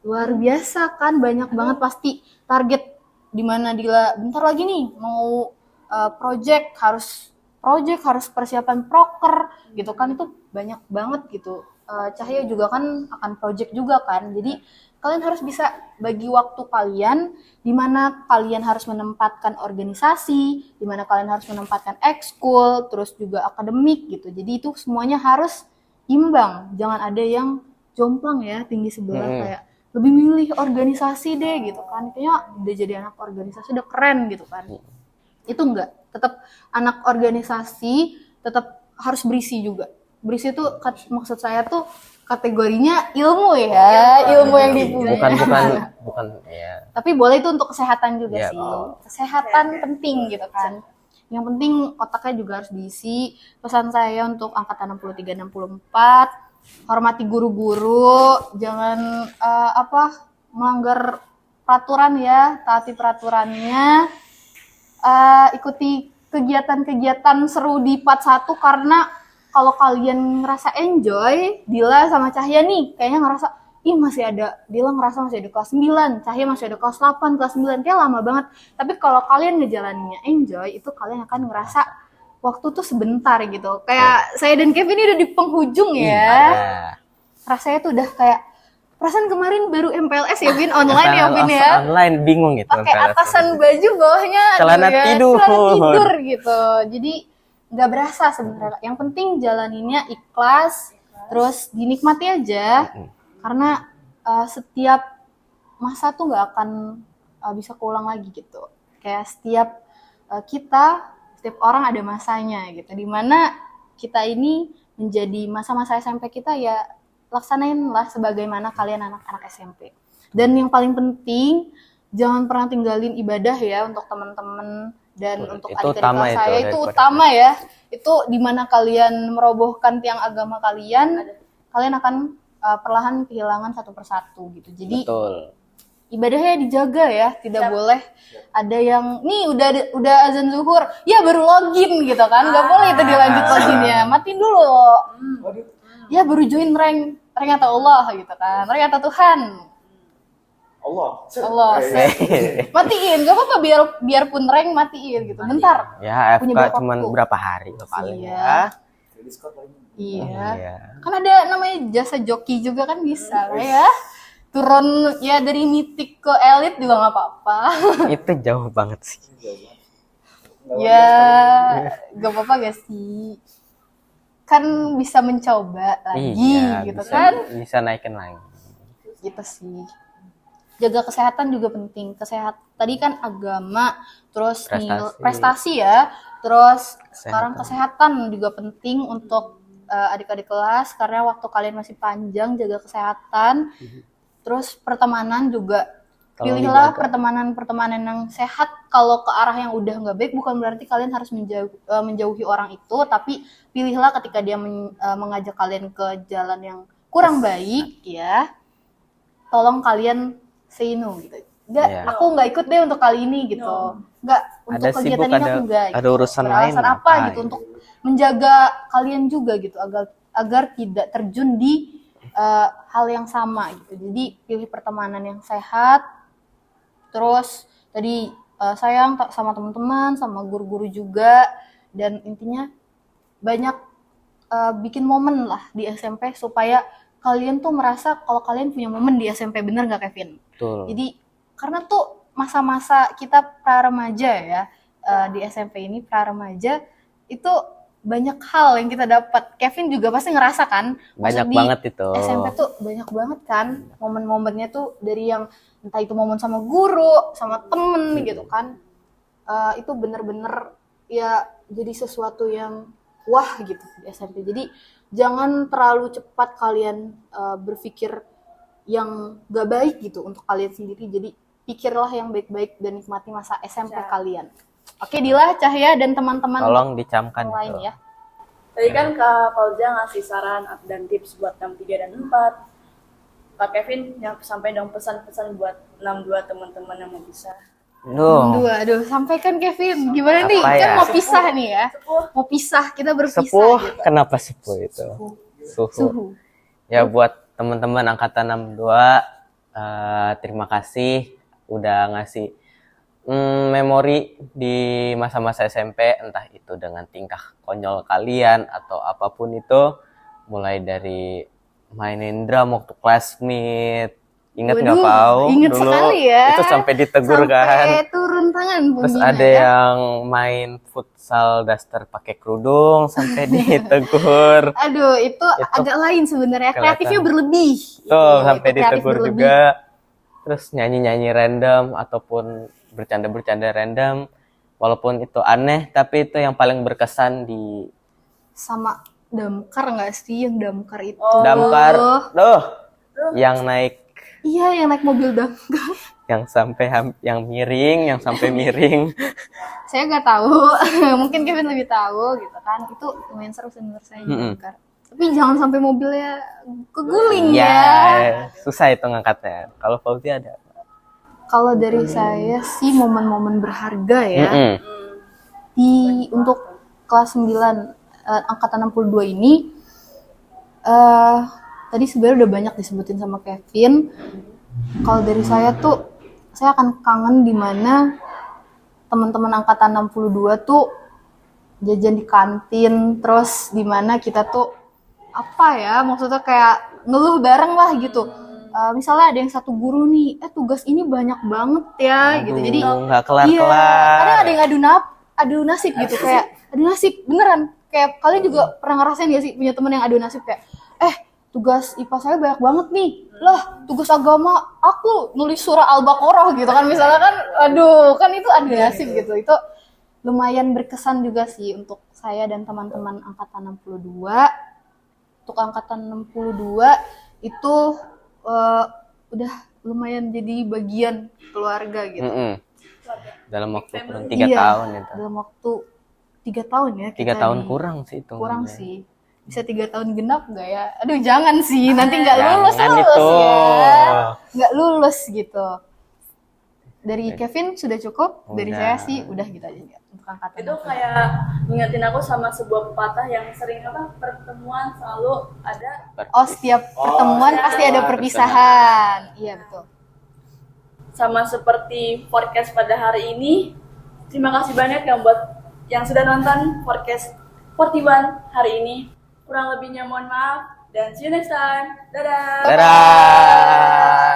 luar biasa kan, banyak banget pasti target di mana Dila bentar lagi nih mau project harus persiapan proker gitu kan, itu banyak banget gitu. Cahaya juga kan akan project juga kan, jadi kalian harus bisa bagi waktu kalian di mana kalian harus menempatkan organisasi, di mana kalian harus menempatkan ekskul, terus juga akademik gitu. Jadi itu semuanya harus imbang, jangan ada yang jomplang ya tinggi sebelah kayak lebih milih organisasi deh gitu kan, kayaknya udah jadi anak organisasi udah keren gitu kan. Itu enggak, tetap anak organisasi tetap harus berisi juga. Berisi itu maksud saya tuh kategorinya ilmu ya, ilmu yang dipunya. bukan ya. Tapi boleh itu untuk kesehatan juga Ya, sih. oh. Kesehatan penting gitu kan. Yang penting otaknya juga harus diisi. Pesan saya untuk angkatan 63 64, hormati guru-guru, jangan melanggar peraturan ya, taati peraturannya. Ikuti kegiatan-kegiatan seru di part 1 karena kalau kalian ngerasa enjoy, Dila sama Cahya nih kayaknya ngerasa, Dila ngerasa masih ada kelas 9, Cahya masih ada kelas 8, kelas 9, kayak lama banget. Tapi kalau kalian ngejalaninnya enjoy, itu kalian akan ngerasa waktu tuh sebentar gitu. Kayak saya dan Kevin ini udah di penghujung ya. Rasanya tuh udah kayak, perasaan kemarin baru MPLS ya Vin, online ya Vin ya. Online bingung gitu. Pakai atasan baju bawahnya celana tidur gitu. Jadi nggak berasa sebenarnya. Yang penting jalaninnya ikhlas, terus dinikmati aja. Karena setiap masa tuh nggak akan bisa keulang lagi gitu. Kayak setiap orang ada masanya gitu. Dimana kita ini menjadi masa-masa SMP kita ya, laksanainlah sebagaimana kalian anak-anak SMP. Dan yang paling penting, jangan pernah tinggalin ibadah ya untuk teman-teman dan untuk adik-adik kelas saya. Itu utama ya. Itu dimana kalian merobohkan tiang agama kalian akan perlahan kehilangan satu persatu gitu. Jadi ibadahnya dijaga ya, tidak boleh ada yang nih udah azan zuhur, ya baru login gitu kan, nggak boleh itu dilanjut loginnya, matiin dulu. Ya baru join rank ternyata Allah gitu kan, ternyata Tuhan. Allah. Allah. Matiin, gak apa-apa biarpun rank matiin gitu. Bentar. Ya, Punya FK berapa cuman waktu? berapa hari paling Iya. ya. Discord paling. Iya. Iya. Kan ada namanya jasa joki juga kan bisa lah ya. Turun ya dari mitik ke elit juga nggak apa-apa. Itu jauh banget sih. Ya, gak apa-apa gak sih? Kan bisa mencoba lagi Iya, gitu bisa, kan? bisa naikin lagi. Gitu sih. Jaga kesehatan juga penting. Tadi kan agama, terus prestasi ya, terus sekarang kesehatan juga penting untuk adik-adik kelas karena waktu kalian masih panjang, jaga kesehatan. Terus pertemanan juga, pilihlah pertemanan yang sehat. Kalau ke arah yang udah nggak baik, bukan berarti kalian harus menjauhi orang itu, tapi pilihlah ketika dia mengajak kalian ke jalan yang kurang baik ya, tolong kalian say no gitu. Aku nggak ikut deh untuk kali ini gitu. Nggak, untuk Ada kegiatan sibuk, ini aku nggak. ada urusan lain. Beralasan apa gitu untuk menjaga kalian juga gitu, agar tidak terjun di hal yang sama gitu. Jadi pilih pertemanan yang sehat. Terus tadi sayang sama teman-teman, sama guru-guru juga, dan intinya banyak bikin momen lah di SMP supaya kalian tuh merasa kalau kalian punya momen di SMP, bener nggak Kevin? Betul. Jadi karena tuh masa-masa kita pra remaja ya, di SMP ini pra remaja itu banyak hal yang kita dapat. Kevin juga pasti ngerasa kan? Banyak di banget itu. SMP tuh banyak banget kan momen-momennya tuh, dari yang entah itu momen sama guru, sama temen gitu kan. Itu bener-bener ya jadi sesuatu yang wah gitu di SMP. Jadi jangan terlalu cepat kalian berpikir yang gak baik gitu untuk kalian sendiri. Jadi pikirlah yang baik-baik dan nikmati masa SMP kalian. Oke, Dila, Cahya, dan teman-teman Tolong dicamkan lain itu. ya. Tadi kan Kak Fauza ngasih saran dan tips buat 63 dan 4. Kak Kevin yang sampai dong pesan-pesan buat 62 teman-teman yang mau bisa. Aduh, sampaikan Kevin. Gimana nih? Apa Kan ya? mau pisah nih ya. Mau pisah, kita berpisah Sepuh, gitu. kenapa sepuh itu? Suhu. Ya buat teman-teman angkatan 62, terima kasih udah ngasih memori di masa-masa SMP, entah itu dengan tingkah konyol kalian atau apapun itu, mulai dari mainin drum waktu classmate. Ingat nggak Pau? Ingat Dulu sekali ya. itu sampai ditegur kan. Sampai turun tangan Terus pembina, ada ya. yang main futsal daster pakai kerudung sampai ditegur. Aduh, itu agak lain sebenarnya. Kreatifnya kelihatan. berlebih. Tuh, Itu sampai kreatif ditegur berlebih. juga. Terus nyanyi-nyanyi random ataupun bercanda-bercanda random. Walaupun itu aneh, tapi itu yang paling berkesan di Sama damkar nggak sih? Yang damkar itu. damkar. Yang naik, Iya, yang naik mobil damkar. yang sampai yang miring, yang sampai miring. Saya nggak tahu. Mungkin Kevin lebih tahu gitu kan. Itu lumayan seru sebenarnya saya damkar. Tapi jangan sampai mobilnya keguling ya. Ya, susah itu ngangkatnya. Kalau Fauzi ada. Kalau dari saya sih momen-momen berharga ya. Untuk kelas 9 angkatan 62 ini tadi sebenarnya udah banyak disebutin sama Kevin. Kalau dari saya tuh, saya akan kangen di mana teman-teman angkatan 62 tuh jajan di kantin, terus di mana kita tuh apa ya, maksudnya kayak ngeluh bareng lah gitu. Misalnya ada yang satu guru nih, tugas ini banyak banget ya. Gitu. Jadi nggak kelar-kelar. Iya, kadang ada yang adu nasib gitu, kayak adu nasib beneran. Kayak kalian juga pernah ngerasain gak sih punya temen yang adu nasib kayak, tugas IPA saya banyak banget nih. Lah, tugas agama aku nulis surah Al-Baqarah gitu kan misalnya kan. Aduh, kan itu adu nasib gitu. Itu lumayan berkesan juga sih untuk saya dan teman-teman angkatan 62. Untuk angkatan 62 itu udah lumayan jadi bagian keluarga gitu. Dalam waktu kurang 3 Iya, tahun itu. dalam waktu 3 tahun ya. 3 tahun kurang sih itu. Kurang sih. Bisa 3 tahun genap nggak ya? Aduh jangan sih, nanti nggak lulus Jangan ya. itu. Nggak lulus gitu. Dari Kevin sudah cukup, dari Udah. saya sih udah gitu aja. Untuk kata Itu Nova. kayak ngingetin aku sama sebuah pepatah yang sering apa, pertemuan selalu ada. Oh, setiap pertemuan iya. pasti ada perpisahan. Iya, betul. Sama seperti podcast pada hari ini. Terima kasih banyak yang sudah nonton podcast 41 hari ini. Kurang lebihnya mohon maaf dan see you next time. Dadah. Dadah.